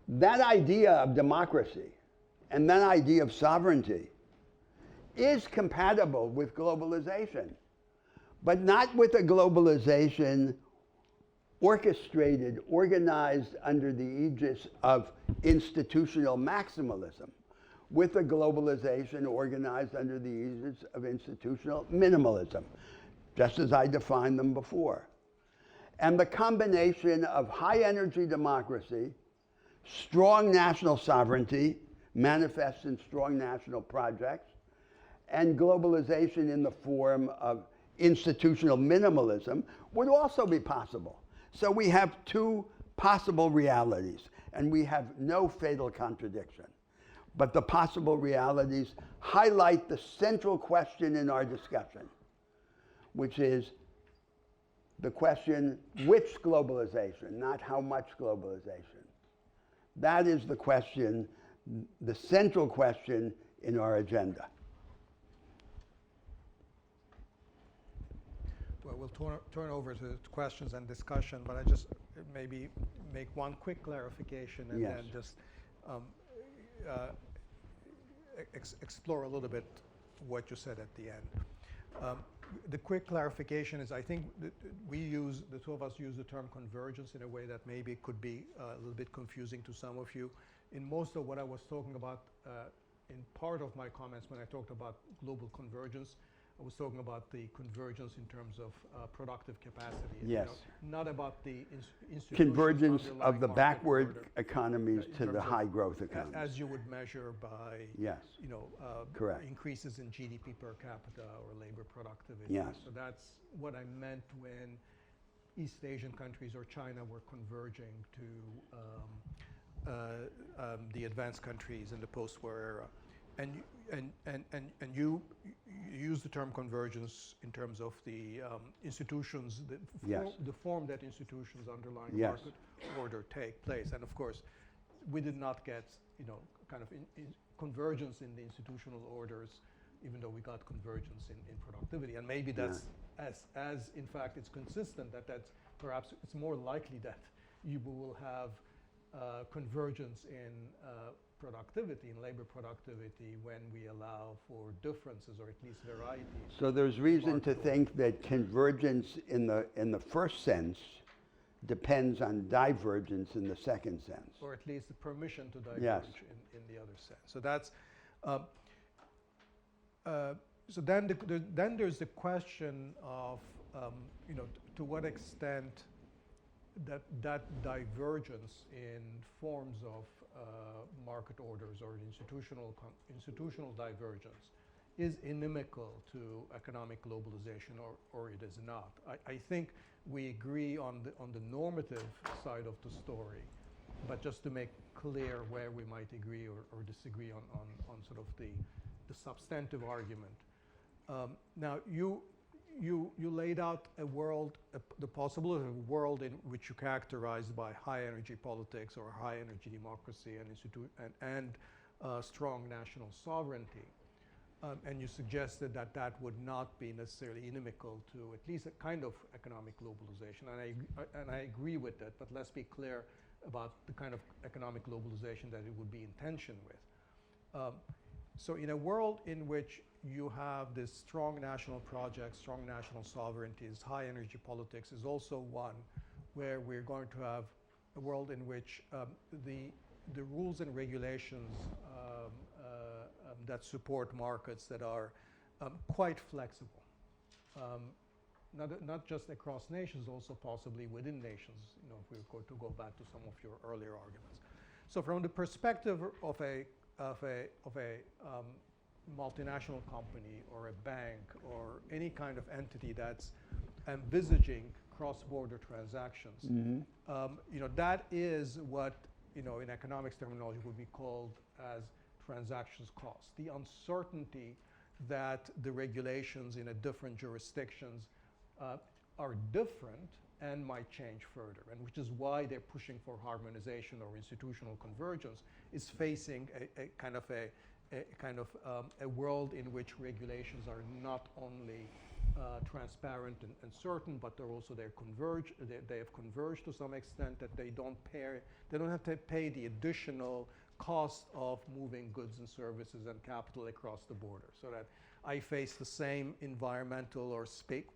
that idea of democracy and that idea of sovereignty is compatible with globalization, but not with a globalization orchestrated, organized under the aegis of institutional maximalism, with a globalization organized under the aegis of institutional minimalism, just as I defined them before. And the combination of high-energy democracy, strong national sovereignty, manifests in strong national projects, and globalization in the form of institutional minimalism would also be possible. So we have two possible realities, and we have no fatal contradiction. But the possible realities highlight the central question in our discussion, which is the question, which globalization, not how much globalization. That is the question, the central question in our agenda. Well, we'll turn over to questions and discussion, but I just maybe make one quick clarification and Yes. then just explore a little bit what you said at the end. The quick clarification is I think that the two of us use the term convergence in a way that maybe could be a little bit confusing to some of you. In most of what I was talking about, in part of my comments when I talked about global convergence, I was talking about the convergence in terms of productive capacity. Yes. Not about the institutions. Convergence of the market backward order, economies to the terms of high growth economies. as you would measure by Yes. Correct. increases in GDP per capita or labor productivity. Yes. So that's what I meant when East Asian countries or China were converging to the advanced countries in the post-war era. And you use the term convergence in terms of the institutions, the form that institutions underlying market order take place. And of course, we did not get, kind of convergence in the institutional orders, even though we got convergence in productivity. And maybe that's, as in fact it's consistent, that's perhaps it's more likely that you will have convergence in productivity, in labor productivity, when we allow for differences or at least varieties. So there's reason to think that convergence in the first sense depends on divergence in the second sense. Or at least the permission to diverge in the other sense. So that's, so then there's the question of, to what extent that divergence in forms of market orders or institutional divergence is inimical to economic globalization, or it is not. I think we agree on the normative side of the story, but just to make clear where we might agree or disagree on sort of the substantive argument. Now you laid out a world, the possibility of a world in which you characterized by high energy politics or high energy democracy and strong national sovereignty. And you suggested that would not be necessarily inimical to at least a kind of economic globalization. And I agree with that, but let's be clear about the kind of economic globalization that it would be in tension with. So in a world in which you have this strong national projects, strong national sovereignties, high energy politics is also one where we're going to have a world in which the rules and regulations that support markets that are quite flexible, not just across nations, also possibly within nations, if we were to go back to some of your earlier arguments. So from the perspective of a multinational company or a bank or any kind of entity that's envisaging cross-border transactions, that is what in economics terminology would be called as transactions cost. The uncertainty that the regulations in a different jurisdictions are different and might change further, and which is why they're pushing for harmonization or institutional convergence, is facing a kind of a world in which regulations are not only transparent and certain, but they have converged to some extent that they don't have to pay the additional cost of moving goods and services and capital across the border, so that I face the same environmental or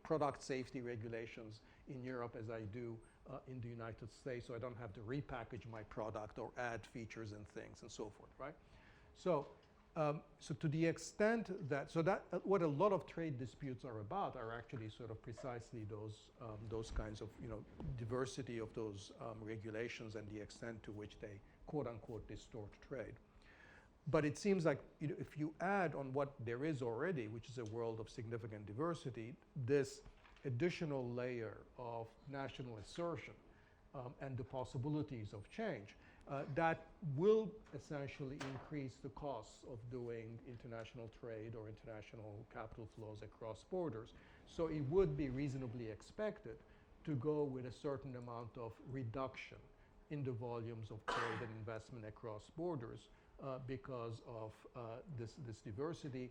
product safety regulations in Europe as I do in the United States, so I don't have to repackage my product or add features and things and so forth, right? So to the extent that, what a lot of trade disputes are about are actually sort of precisely those kinds of, diversity of those regulations and the extent to which they, quote unquote, distort trade. But it seems like if you add on what there is already, which is a world of significant diversity, this additional layer of national assertion and the possibilities of change, that will essentially increase the costs of doing international trade or international capital flows across borders. So it would be reasonably expected to go with a certain amount of reduction in the volumes of trade and investment across borders because of this diversity,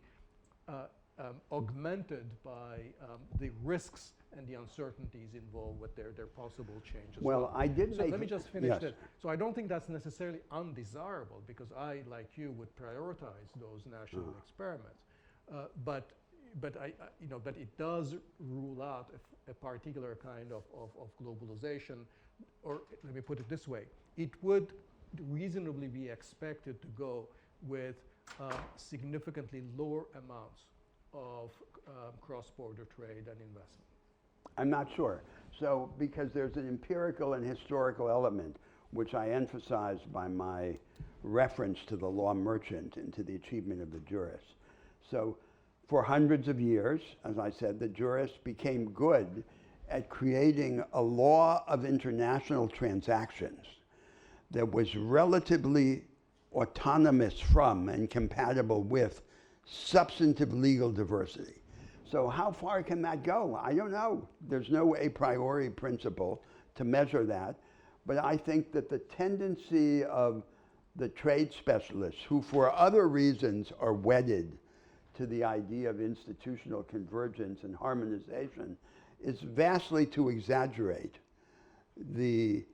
augmented by the risks and the uncertainties involved with their possible changes. Well, I did so make... let me just finish yes. that. So I don't think that's necessarily undesirable, because I, like you, would prioritize those national experiments. But it does rule out a particular kind of globalization, or let me put it this way, it would reasonably be expected to go with significantly lower amounts of cross-border trade and investment. I'm not sure. So, because there's an empirical and historical element, which I emphasized by my reference to the law merchant and to the achievement of the jurist. So, for hundreds of years, as I said, the jurist became good at creating a law of international transactions that was relatively autonomous from and compatible with substantive legal diversity. So how far can that go? I don't know. There's no a priori principle to measure that. But I think that the tendency of the trade specialists, who for other reasons are wedded to the idea of institutional convergence and harmonization, is vastly to exaggerate the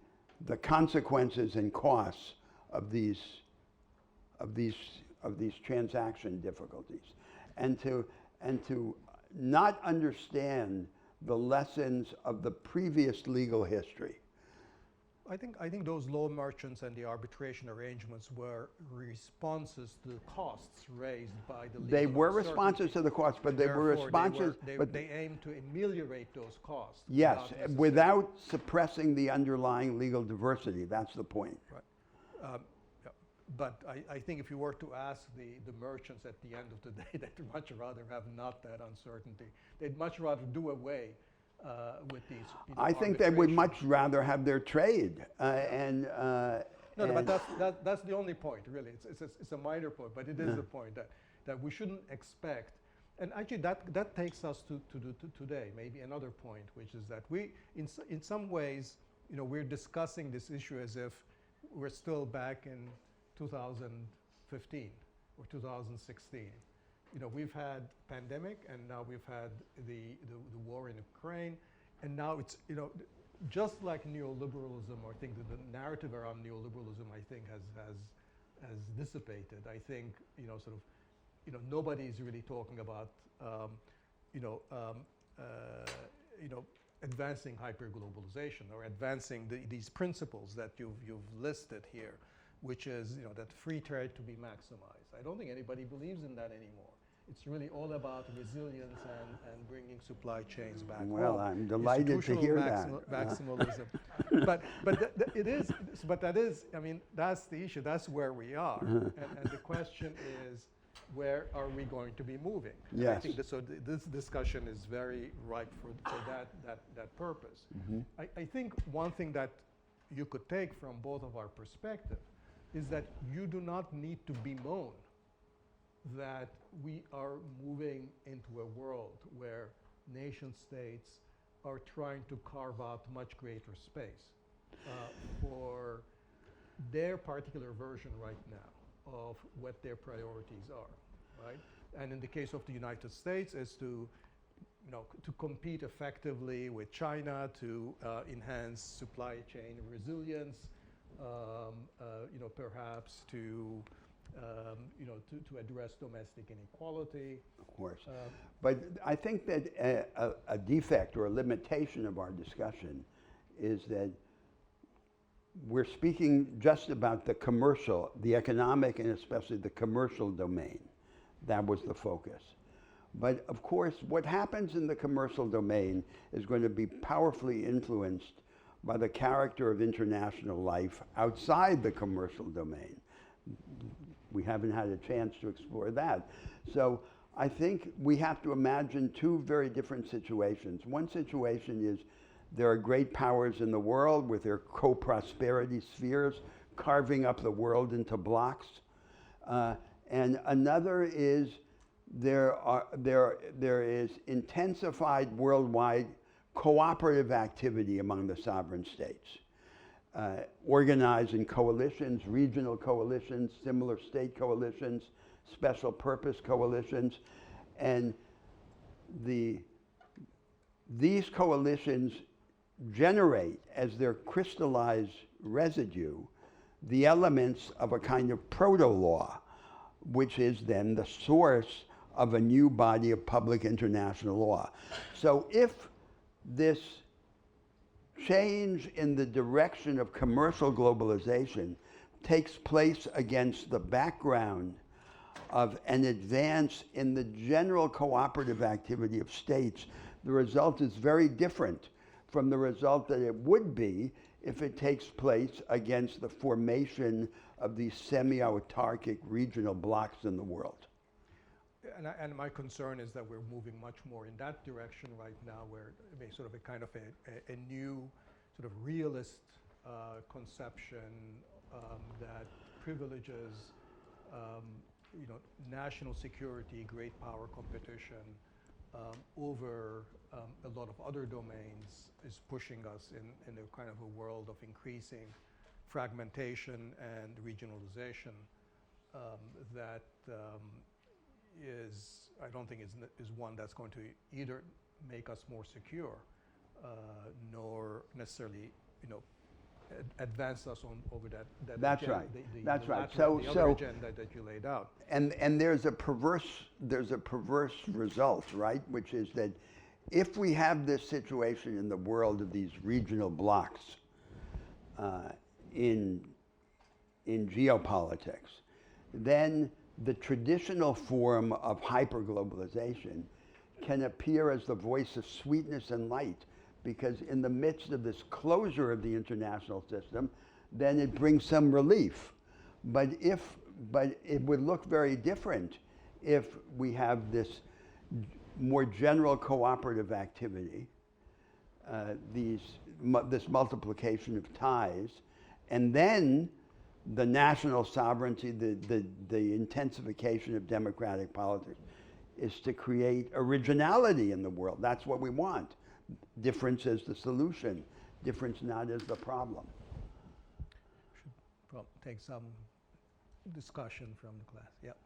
consequences and costs of these transaction difficulties, and to not understand the lessons of the previous legal history. I think those loan merchants and the arbitration arrangements were responses to the costs raised by the legal They were uncertainty. responses to the costs, but they were Therefore, responses. they aimed to ameliorate those costs. Yes, necessarily- without suppressing the underlying legal diversity. That's the point. Right. Yeah. But I think if you were to ask the merchants at the end of the day, they'd much rather have not that uncertainty. They'd much rather do away with these. I think they would arbitration. much rather have their trade. No, but that's the only point, really. It's a minor point, but it is the point that we shouldn't expect. And actually, that takes us to today, maybe another point, which is that we, in some ways, we're discussing this issue as if we're still back in 2015 or 2016. We've had pandemic, and now we've had the war in Ukraine, and now it's, just like neoliberalism, or I think that the narrative around neoliberalism, I think, has dissipated. I think, nobody's really talking about, advancing hyperglobalization or advancing these principles that you've listed here, which is, that free trade to be maximized. I don't think anybody believes in that anymore. It's really all about resilience and bringing supply chains back. Well, I'm delighted to hear that. Maximalism. but it is. But that is. I mean, that's the issue. That's where we are. And the question is, where are we going to be moving? And I Yes. think this discussion is very ripe for that purpose. I think one thing that you could take from both of our perspective is that you do not need to bemoan that we are moving into a world where nation states are trying to carve out much greater space for their particular version right now of what their priorities are, right? And in the case of the United States, is to compete effectively with China, to enhance supply chain resilience, perhaps to address domestic inequality. Of course. But I think that a defect or a limitation of our discussion is that we're speaking just about the commercial, the economic, and especially the commercial domain. That was the focus. But of course, what happens in the commercial domain is going to be powerfully influenced by the character of international life outside the commercial domain. We haven't had a chance to explore that. So I think we have to imagine two very different situations. One situation is there are great powers in the world with their co-prosperity spheres carving up the world into blocks. And another is there is intensified worldwide cooperative activity among the sovereign states. Organized in coalitions, regional coalitions, similar state coalitions, special purpose coalitions, and these coalitions generate as their crystallized residue the elements of a kind of proto-law, which is then the source of a new body of public international law. So if this change in the direction of commercial globalization takes place against the background of an advance in the general cooperative activity of states, the result is very different from the result that it would be if it takes place against the formation of these semi-autarkic regional blocks in the world. And my concern is that we're moving much more in that direction right now, where sort of a kind of a new sort of realist conception that privileges national security, great power competition over a lot of other domains is pushing us in a kind of a world of increasing fragmentation and regionalization that I don't think is one that's going to either make us more secure nor necessarily, advance us over that That's agenda, right. That's right. the other agenda that you laid out. And there's a perverse result, right? Which is that if we have this situation in the world of these regional blocks in geopolitics, then the traditional form of hyperglobalization can appear as the voice of sweetness and light, because in the midst of this closure of the international system, then it brings some relief. But it would look very different if we have this more general cooperative activity, this multiplication of ties, and then the national sovereignty, the intensification of democratic politics is to create originality in the world. That's what we want. Difference as the solution, difference not as the problem. Should take some discussion from the class. Yep.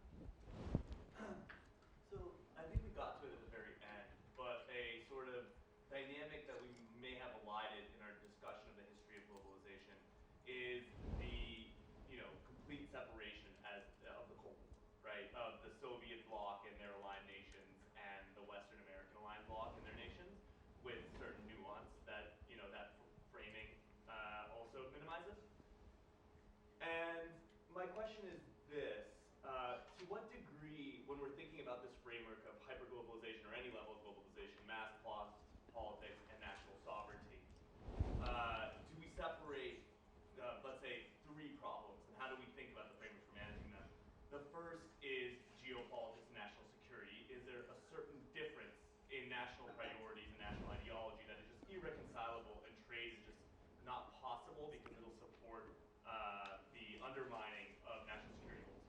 So I think we got to it at the very end, but a sort of dynamic that we may have elided in our discussion of the history of globalization is the complete separation of the Cold War, right? Of the Soviet bloc and their aligned nations and the Western American aligned bloc and their nations, with certain nuance that that framing also minimizes. And my question is this: to what degree, when we're thinking about this framework of hyperglobalization or any level of globalization, mass politics, and national sovereignty, do we separate, let's say, three problems, and how do we think about the framework for managing them? The first is geopolitics and national security. Is there a certain difference in national priorities and national ideology that is just irreconcilable, and trade is just not possible because it'll support the undermining of national security goals,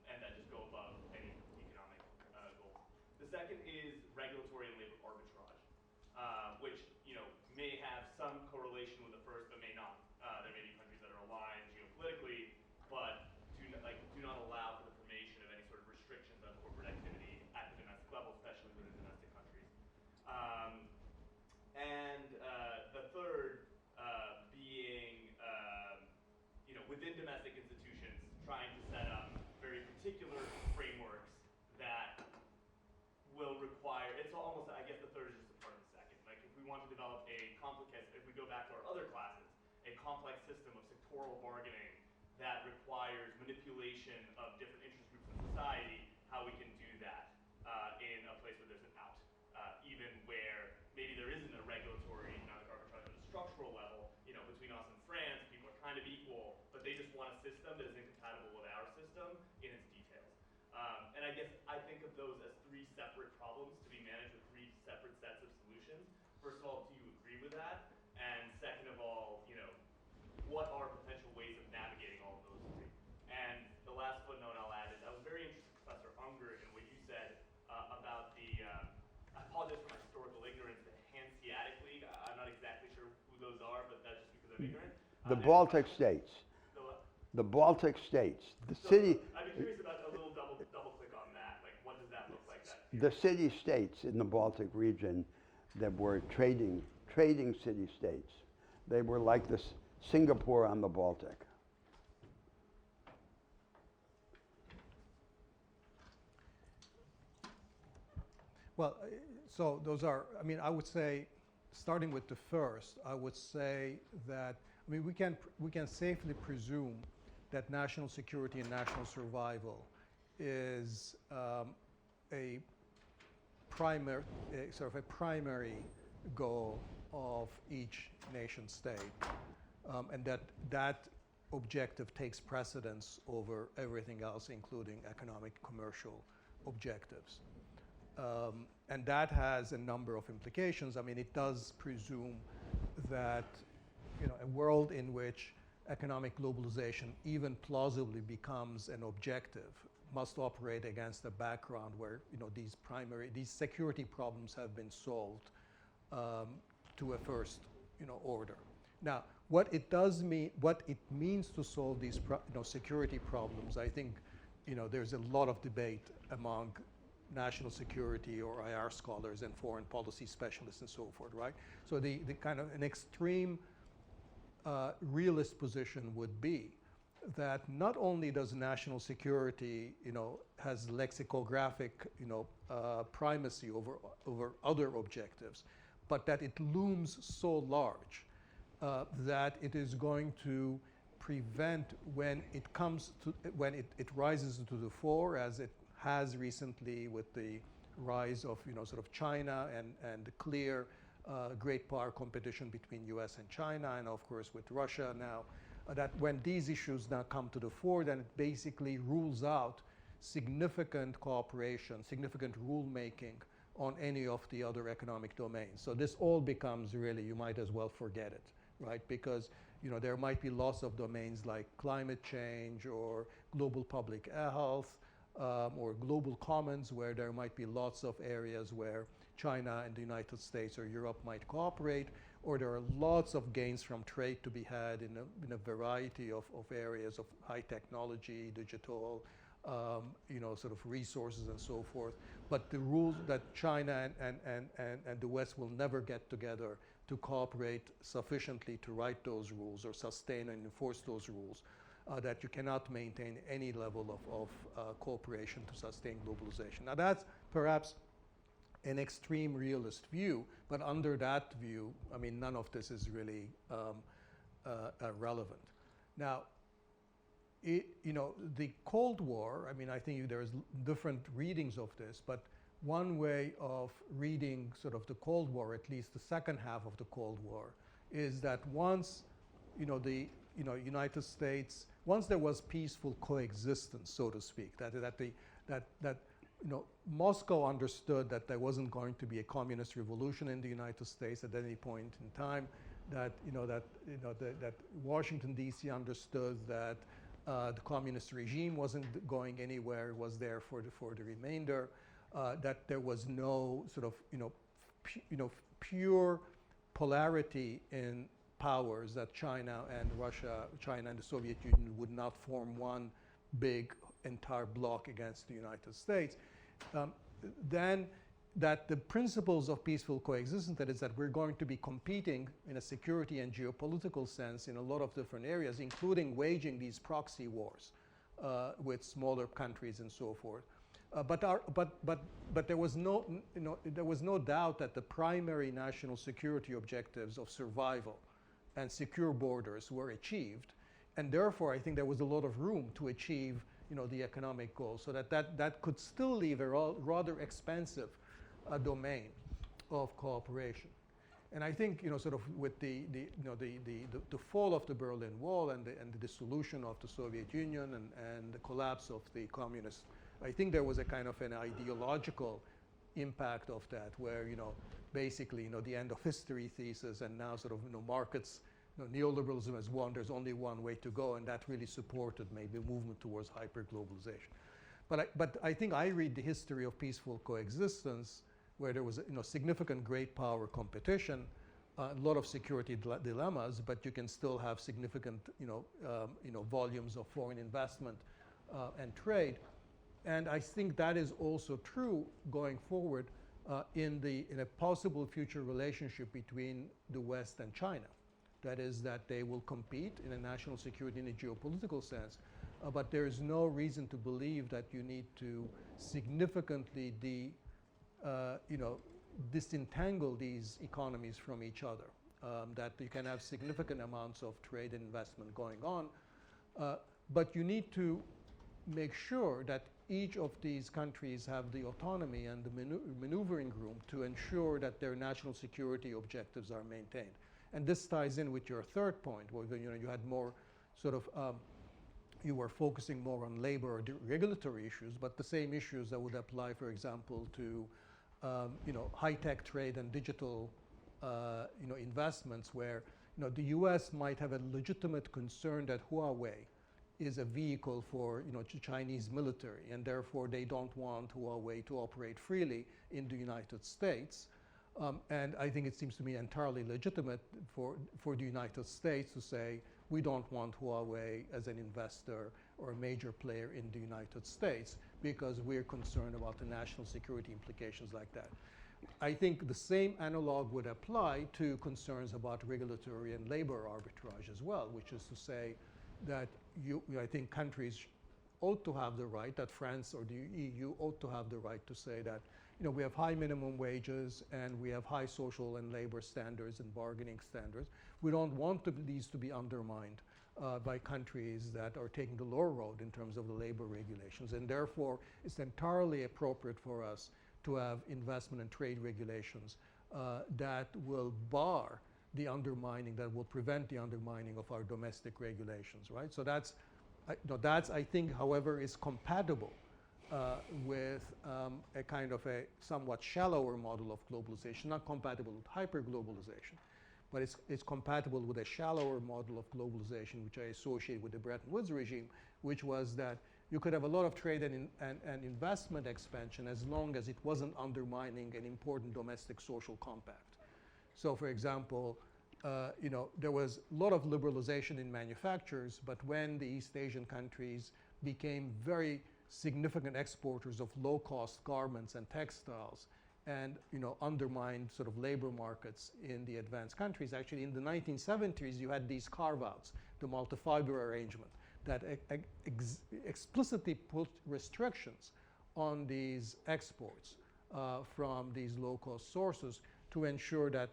and that just go above any economic goals? The second is regulatory and labor arbitrage, which may have some correlation with the first, but may not. There may be countries that are aligned geopolitically, but do not allow for the formation of any sort of restrictions on corporate activity at the domestic level, especially within domestic countries. And the third being, within domestic institutions, trying to set up very particular frameworks that will require, it's almost, I guess the third is just a part of the second. Like if we want to develop if we go back to our other classes, a complex system of sectoral bargaining that requires manipulation of different interest groups in society, how we can do that in a place where there's an out. Even where maybe there isn't a regulatory economic arbitrage at a structural level, between us and France, people are kind of equal, but they just want a system that is incompatible with our system in its details. And I guess I think of those as three separate problems to be managed with three separate sets of solutions. First of all, do you agree with that? And second of all, what are potential ways of navigating all of those three? And the last footnote I'll add is I was very interested, Professor Unger, in what you said about the, I apologize for my historical ignorance, the Hanseatic League. I'm not exactly sure who those are, but that's just because I'm ignorant. The Baltic states. The Baltic states. I'd be curious about a little double click on that. Like, what does that look like? The city-states in the Baltic region that were trading city-states. They were like this Singapore on the Baltic. Well, so those are, I would say, starting with the first, I would say that, we can safely presume that national security and national survival is a primary goal of each nation state, and that objective takes precedence over everything else, including economic, commercial objectives. And that has a number of implications. It does presume that a world in which economic globalization even plausibly becomes an objective, must operate against a background where these security problems have been solved to a first order. Now, what it means to solve these security problems, I think there's a lot of debate among national security or IR scholars and foreign policy specialists and so forth, right? So the kind of an extreme realist position would be that not only does national security, has lexicographic, primacy over other objectives, but that it looms so large that it is going to prevent when it rises to the fore, as it has recently with the rise of sort of China and the clear great power competition between U.S. and China, and of course with Russia now. That when these issues now come to the fore, then it basically rules out significant cooperation, significant rulemaking on any of the other economic domains. So this all becomes really, you might as well forget it, right? Because there might be lots of domains like climate change or global public health or global commons, where there might be lots of areas where China and the United States or Europe might cooperate, or there are lots of gains from trade to be had in a variety of areas of high technology, digital, sort of resources and so forth. But the rules that China and the West will never get together to cooperate sufficiently to write those rules or sustain and enforce those rules, that you cannot maintain any level of cooperation to sustain globalization. Now that's perhaps an extreme realist view, but under that view, I mean, none of this is really relevant. Now, the Cold War, I mean, I think there's different readings of this, but one way of reading sort of the Cold War, at least the second half of the Cold War, is that once, the United States, once there was peaceful coexistence, so to speak, that Moscow understood that there wasn't going to be a communist revolution in the United States at any point in time, that Washington D.C. understood that the communist regime wasn't going anywhere, was there for the remainder, that there was no sort of pure polarity in powers, that China and Russia, China and the Soviet Union would not form one big entire bloc against the United States, then that the principles of peaceful coexistence, that is that we're going to be competing in a security and geopolitical sense in a lot of different areas, including waging these proxy wars with smaller countries and so forth. But there was no doubt that the primary national security objectives of survival and secure borders were achieved, and therefore I think there was a lot of room to achieve the economic goals, so that could still leave a rather expensive domain of cooperation. And I think sort of with the fall of the Berlin Wall and the dissolution of the Soviet Union and the collapse of the communists, I think there was a kind of an ideological impact of that, where basically the end of history thesis, and now sort of markets, neoliberalism has won, there's only one way to go, and that really supported maybe a movement towards hyper-globalization. But I think I read the history of peaceful coexistence, where there was significant great power competition, a lot of security dilemmas, but you can still have significant volumes of foreign investment and trade. And I think that is also true going forward in a possible future relationship between the West and China. That is, that they will compete in a national security in a geopolitical sense, but there is no reason to believe that you need to significantly disentangle these economies from each other, that you can have significant amounts of trade and investment going on, but you need to make sure that each of these countries have the autonomy and the maneuvering room to ensure that their national security objectives are maintained. And this ties in with your third point, where you had more sort of, you were focusing more on labor or regulatory issues, but the same issues that would apply, for example, to high-tech trade and digital investments, where the U.S. might have a legitimate concern that Huawei is a vehicle for the Chinese military, and therefore they don't want Huawei to operate freely in the United States. And I think it seems to me entirely legitimate for the United States to say, we don't want Huawei as an investor or a major player in the United States because we're concerned about the national security implications like that. I think the same analog would apply to concerns about regulatory and labor arbitrage as well, which is to say that I think countries ought to have the right, that France or the EU ought to have the right to say that we have high minimum wages and we have high social and labor standards and bargaining standards. We don't want these to be undermined by countries that are taking the lower road in terms of the labor regulations. And therefore, it's entirely appropriate for us to have investment and trade regulations that will bar the undermining, that will prevent the undermining of our domestic regulations, right? So that's, I think, however, is compatible with a kind of a somewhat shallower model of globalization, not compatible with hyper-globalization, but it's compatible with a shallower model of globalization, which I associate with the Bretton Woods regime, which was that you could have a lot of trade and investment expansion as long as it wasn't undermining an important domestic social compact. So, for example, there was a lot of liberalization in manufacturers, but when the East Asian countries became very significant exporters of low-cost garments and textiles and undermined sort of labor markets in the advanced countries, actually in the 1970s you had these carve-outs, the multi-fiber arrangement, that explicitly put restrictions on these exports from these low-cost sources to ensure that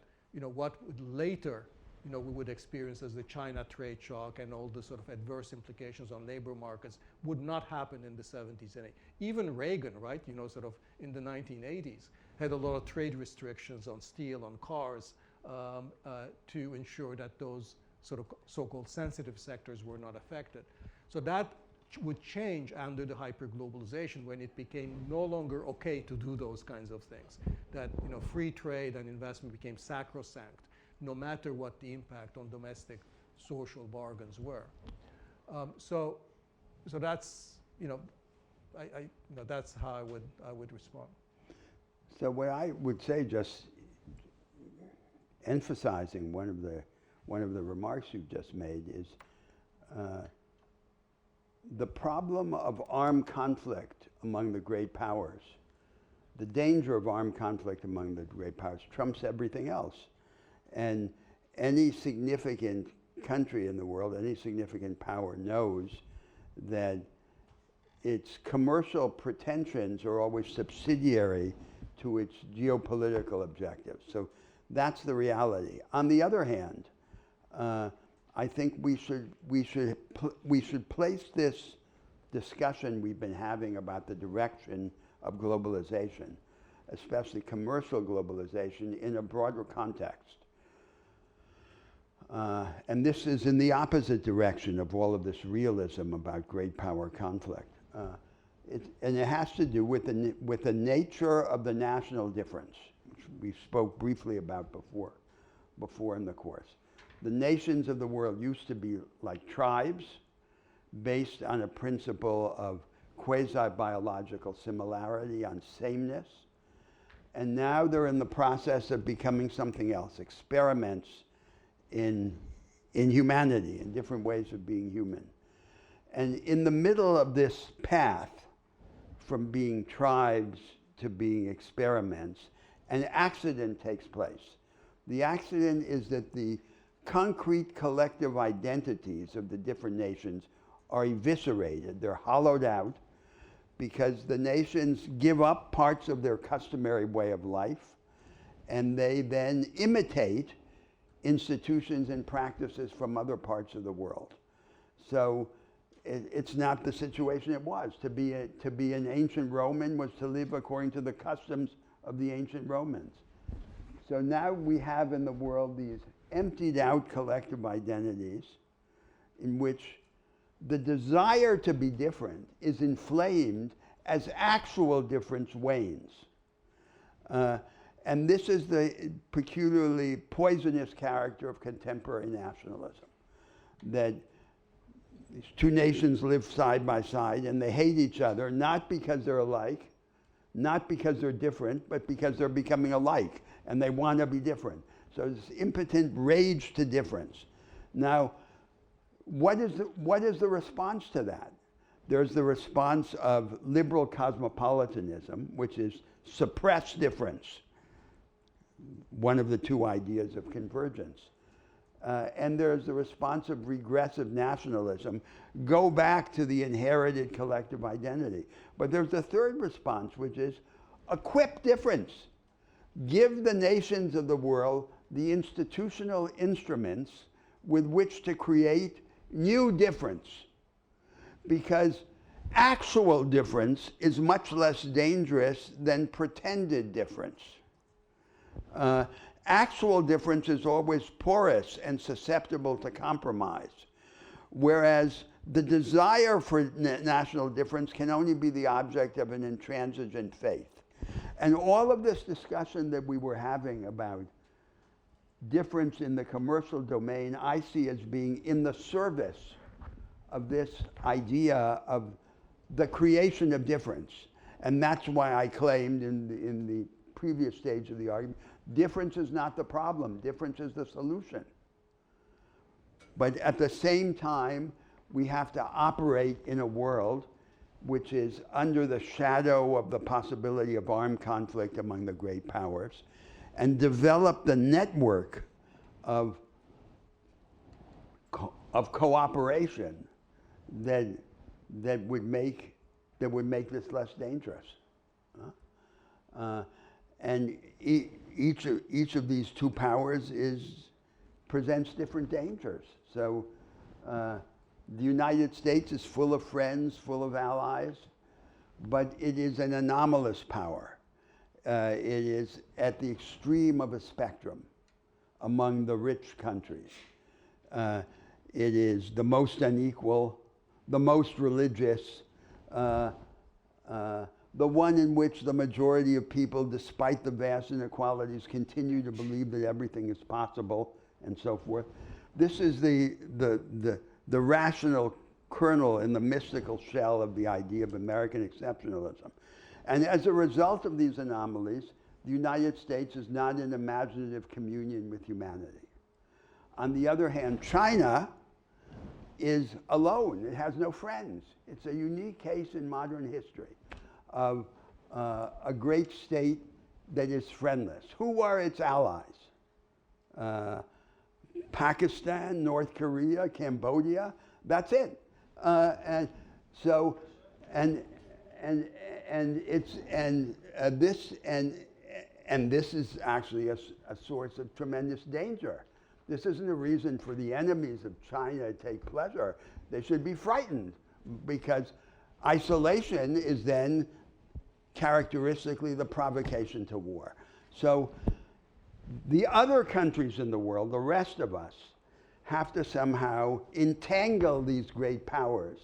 what would later we would experience as the China trade shock and all the sort of adverse implications on labor markets would not happen in the 70s and 80s. Even Reagan, right, sort of in the 1980s, had a lot of trade restrictions on steel, on cars, to ensure that those sort of so-called sensitive sectors were not affected. So that would change under the hyperglobalization when it became no longer okay to do those kinds of things. That free trade and investment became sacrosanct, no matter what the impact on domestic social bargains were. So that's that's how I would respond. So what I would say, just emphasizing one of the remarks you've just made, is the problem of armed conflict among the great powers, the danger of armed conflict among the great powers trumps everything else. And any significant country in the world, any significant power knows that its commercial pretensions are always subsidiary to its geopolitical objectives. So that's the reality. On the other hand, I think we should place this discussion we've been having about the direction of globalization, especially commercial globalization, in a broader context. And this is in the opposite direction of all of this realism about great power conflict. And it has to do with the nature of the national difference, which we spoke briefly about before in the course. The nations of the world used to be like tribes based on a principle of quasi-biological similarity, on sameness. And now they're in the process of becoming something else, experiments in humanity, in different ways of being human. And in the middle of this path, from being tribes to being experiments, an accident takes place. The accident is that the concrete collective identities of the different nations are eviscerated. They're hollowed out because the nations give up parts of their customary way of life, and they then imitate institutions and practices from other parts of the world. So it's not the situation it was. To be an ancient Roman was to live according to the customs of the ancient Romans. So now we have in the world these emptied out collective identities in which the desire to be different is inflamed as actual difference wanes. And this is the peculiarly poisonous character of contemporary nationalism, that these two nations live side by side and they hate each other, not because they're alike, not because they're different, but because they're becoming alike and they want to be different. So this impotent rage to difference. Now, what is the response to that? There's the response of liberal cosmopolitanism, which is suppress difference, one of the two ideas of convergence. And there's the response of regressive nationalism, go back to the inherited collective identity. But there's a third response, which is equip difference. Give the nations of the world the institutional instruments with which to create new difference. Because actual difference is much less dangerous than pretended difference. Actual difference is always porous and susceptible to compromise, whereas the desire for national difference can only be the object of an intransigent faith. And all of this discussion that we were having about difference in the commercial domain, I see as being in the service of this idea of the creation of difference. And that's why I claimed in the previous stage of the argument, difference is not the problem, difference is the solution. But at the same time, we have to operate in a world which is under the shadow of the possibility of armed conflict among the great powers, and develop the network of cooperation that would make this less dangerous. And each of these two powers presents different dangers. So the United States is full of friends, full of allies, but it is an anomalous power. It is at the extreme of a spectrum among the rich countries. It is the most unequal, the most religious, the one in which the majority of people, despite the vast inequalities, continue to believe that everything is possible, and so forth. This is the rational kernel in the mystical shell of the idea of American exceptionalism. And as a result of these anomalies, the United States is not in imaginative communion with humanity. On the other hand, China is alone. It has no friends. It's a unique case in modern history of a great state that is friendless. Who are its allies? Pakistan, North Korea, Cambodia. That's it. And so, this is actually a source of tremendous danger. This isn't a reason for the enemies of China to take pleasure. They should be frightened, because isolation is then characteristically the provocation to war. So the other countries in the world, the rest of us, have to somehow entangle these great powers,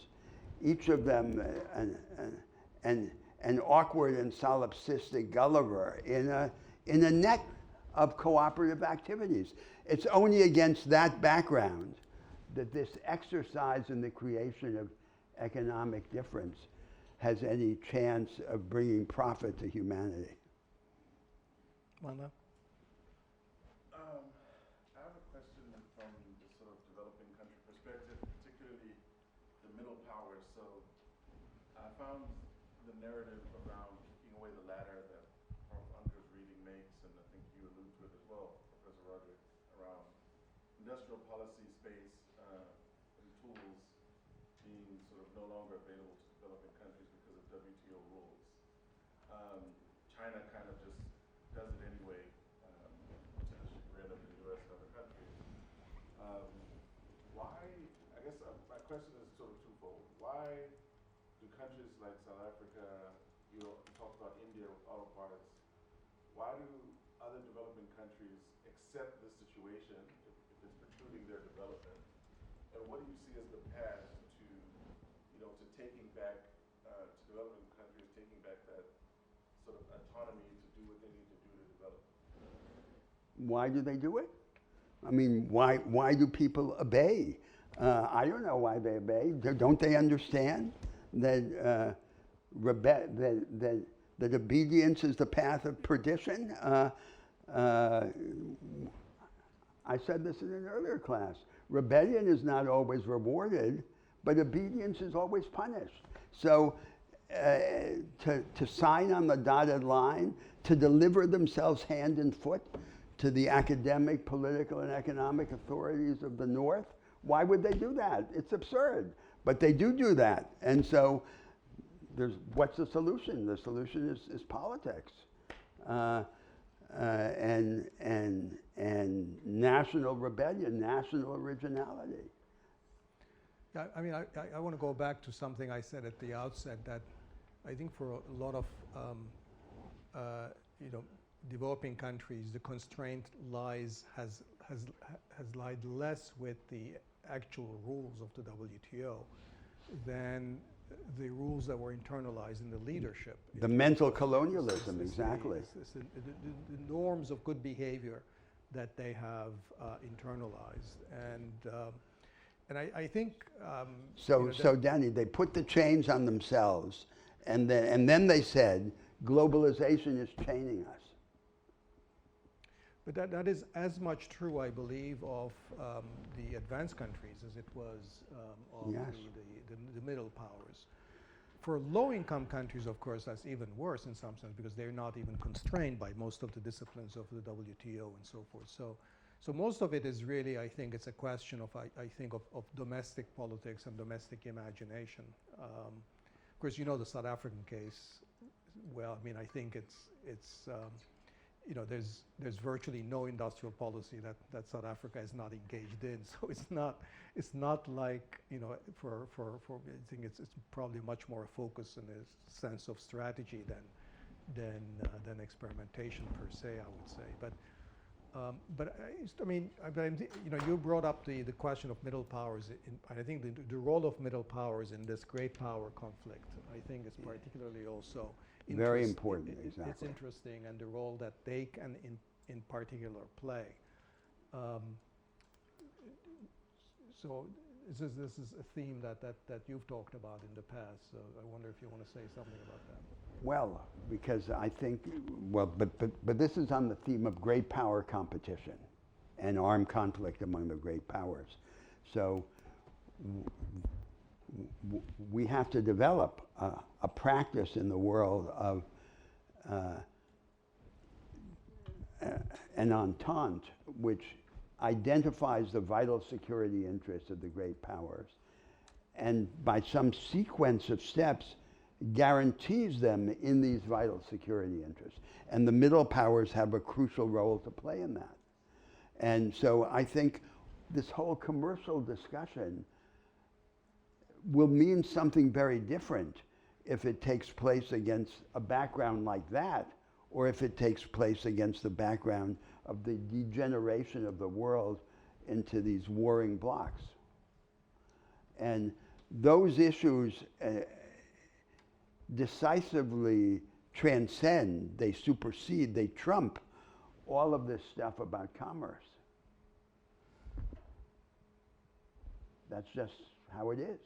each of them an awkward and solipsistic Gulliver, in a net of cooperative activities. It's only against that background that this exercise in the creation of economic difference has any chance of bringing profit to humanity. Wanda? I have a question from the sort of developing country perspective, particularly the middle powers. So I found the narrative around taking away the ladder that Prof. Unger's reading makes, and I think you allude to it as well, Professor Roderick, around industrial policy space and tools being sort of no longer available to developing countries because of WTO rules. China kind of just does it anyway, to the chagrin of the U.S. and other countries. Why, I guess my question is sort of twofold. Why do countries like South Africa, you talked about India with auto parts, why do other developing countries accept this situation if it's precluding their development? And what do you see as the path to taking back, to developing countries taking back that sort of autonomy to do what they need to do to develop? Why do they do it? I mean, why do people obey? I don't know why they obey. Don't they understand that, that obedience is the path of perdition? I said this in an earlier class. Rebellion is not always rewarded, but obedience is always punished. So to sign on the dotted line, to deliver themselves hand and foot to the academic, political, and economic authorities of the North, why would they do that? It's absurd. But they do that. And so what's the solution? The solution is politics. And national rebellion, national originality. Yeah, I mean, I want to go back to something I said at the outset, that I think for a lot of developing countries, the constraint has lied less with the actual rules of the WTO than the rules that were internalized in the leadership. The mental colonialism, exactly. The norms of good behavior that they have internalized, and I think. So Danny, they put the chains on themselves, and then they said, globalization is chaining us. But that is as much true, I believe, of the advanced countries as it was of Yes. the middle powers. For low-income countries, of course, that's even worse in some sense because they're not even constrained by most of the disciplines of the WTO and so forth. So most of it is really, I think, it's a question of, I think, of domestic politics and domestic imagination. Of course, you know the South African case. Well, I mean, I think it's there's virtually no industrial policy that South Africa is not engaged in. So it's not like, for I think it's probably much more a focus in a sense of strategy than experimentation per se, I would say. But you brought up the question of middle powers, and I think the role of middle powers in this great power conflict, I think, is particularly also very important. Exactly. It's interesting, and the role that they can, in particular, play. So this is a theme that you've talked about in the past. So I wonder if you want to say something about that. Well, because I think, but this is on the theme of great power competition and armed conflict among the great powers. So we have to develop a practice in the world of an entente which identifies the vital security interests of the great powers and by some sequence of steps guarantees them in these vital security interests. And the middle powers have a crucial role to play in that. And so I think this whole commercial discussion will mean something very different if it takes place against a background like that, or if it takes place against the background of the degeneration of the world into these warring blocs. And those issues decisively transcend, they supersede, they trump all of this stuff about commerce. That's just how it is.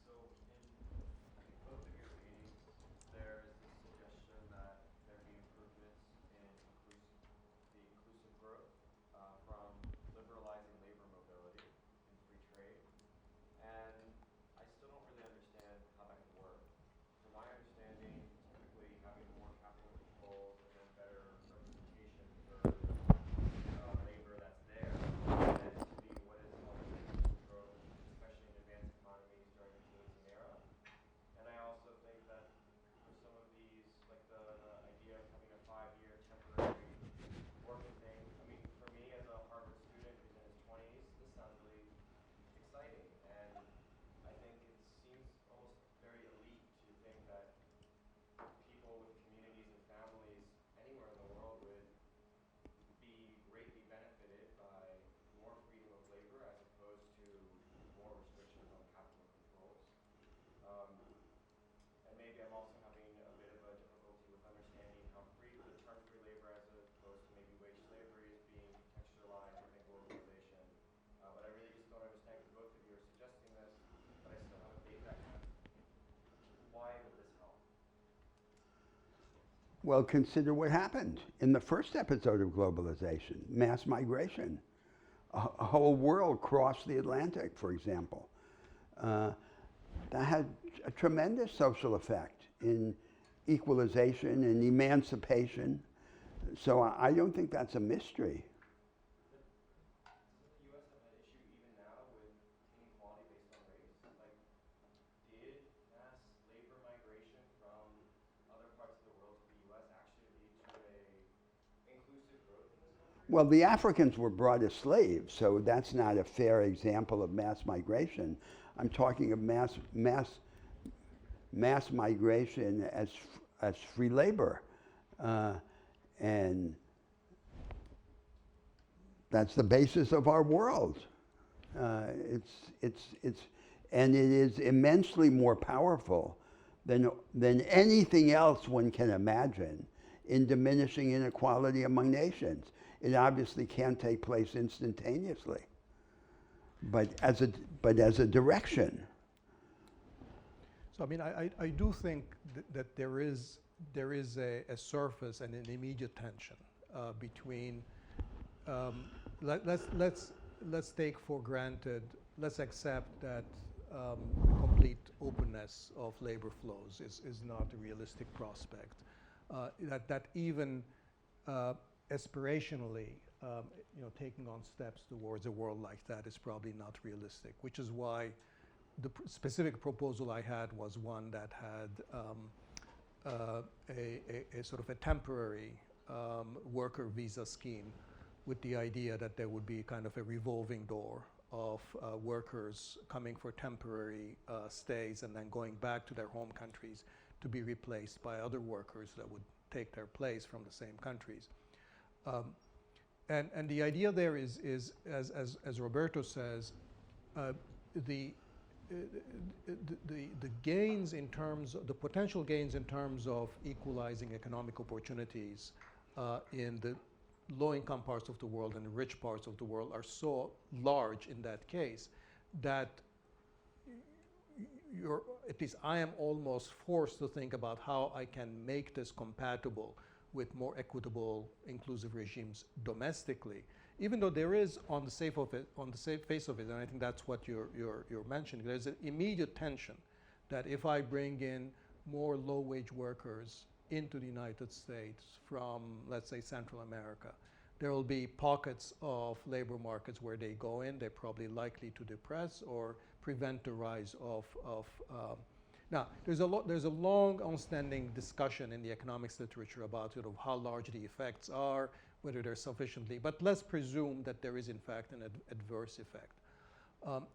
So in both of your readings, there is this suggestion that there be improvements in the inclusive growth from liberalizing labor mobility and free trade. And I still don't really understand how that can work. From my understanding, typically having more capital controls and then better representation for labor that's Well, consider what happened in the first episode of globalization, mass migration. A whole world crossed the Atlantic, for example. That had a tremendous social effect in equalization and emancipation. So I don't think that's a mystery. Does the U.S. have an issue even now with inequality based on race? Like, did mass labor migration from other parts of the world to the U.S. actually lead to a inclusive growth in this country? Well, the Africans were brought as slaves, so that's not a fair example of mass migration. I'm talking of mass migration as free labor, and that's the basis of our world. And it is immensely more powerful than anything else one can imagine in diminishing inequality among nations. It obviously can't take place instantaneously, but as a direction. So I mean, I do think that there is a surface and an immediate tension between. Let's take for granted. Let's accept that complete openness of labor flows is not a realistic prospect. That even aspirationally, taking on steps towards a world like that is probably not realistic. Which is why the specific proposal I had was one that had a sort of a temporary worker visa scheme, with the idea that there would be kind of a revolving door of workers coming for temporary stays and then going back to their home countries to be replaced by other workers that would take their place from the same countries. And the idea there is as Roberto says, the gains in terms of the potential gains in terms of equalizing economic opportunities in the low-income parts of the world and the rich parts of the world are so large in that case that at least I am almost forced to think about how I can make this compatible with more equitable, inclusive regimes domestically, even though there is on the face of it, and I think that's what you're mentioning. There's an immediate tension that if I bring in more low-wage workers into the United States from, let's say, Central America, there will be pockets of labor markets where they go in. They're probably likely to depress or prevent the rise of now, there's a long, outstanding discussion in the economics literature about sort of how large the effects are, whether they're sufficiently, but let's presume that there is in fact an adverse effect.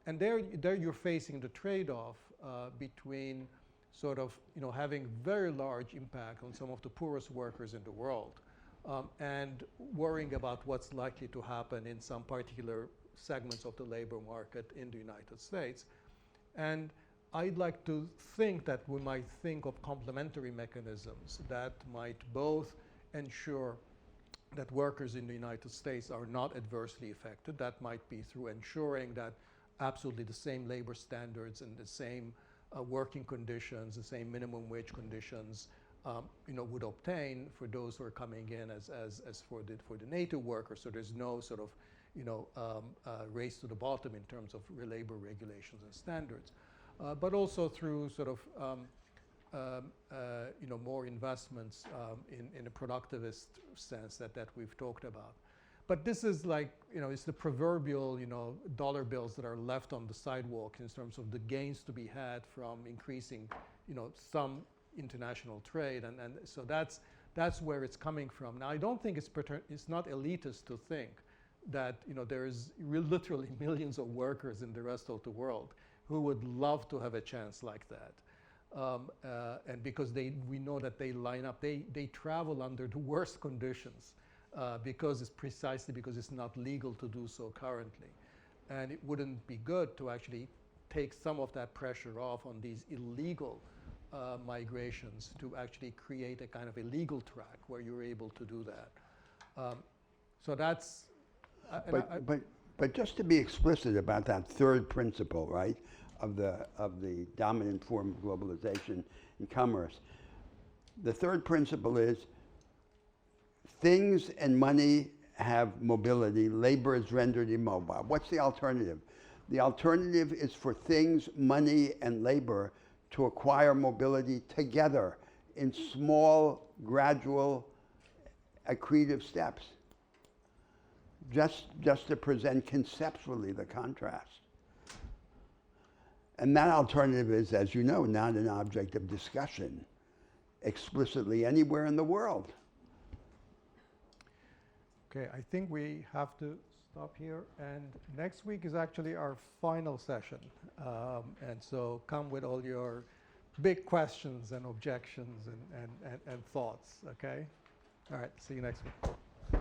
And there you're facing the trade-off between sort of having very large impact on some of the poorest workers in the world, and worrying about what's likely to happen in some particular segments of the labor market in the United States. And I'd like to think that we might think of complementary mechanisms that might both ensure that workers in the United States are not adversely affected. That might be through ensuring that absolutely the same labor standards and the same working conditions, the same minimum wage conditions, would obtain for those who are coming in as for the native workers. So there's no sort of race to the bottom in terms of labor regulations and standards, but also through sort of more investments in a productivist sense that we've talked about. But this is like, it's the proverbial, dollar bills that are left on the sidewalk in terms of the gains to be had from increasing, some international trade. And so that's where it's coming from. Now, I don't think it's not elitist to think that, there's literally millions of workers in the rest of the world who would love to have a chance like that. And because we know that they line up, they travel under the worst conditions because it's not legal to do so currently. And it wouldn't be good to actually take some of that pressure off on these illegal migrations to actually create a kind of a legal track where you're able to do that. So that's... But just to be explicit about that third principle, right, of the dominant form of globalization in commerce, the third principle is things and money have mobility, labor is rendered immobile. What's the alternative? The alternative is for things, money, and labor to acquire mobility together in small, gradual, accretive steps. Just to present conceptually the contrast. And that alternative is, as you know, not an object of discussion explicitly anywhere in the world. Okay, I think we have to stop here. And next week is actually our final session. And so come with all your big questions and objections and thoughts, okay? All right, see you next week.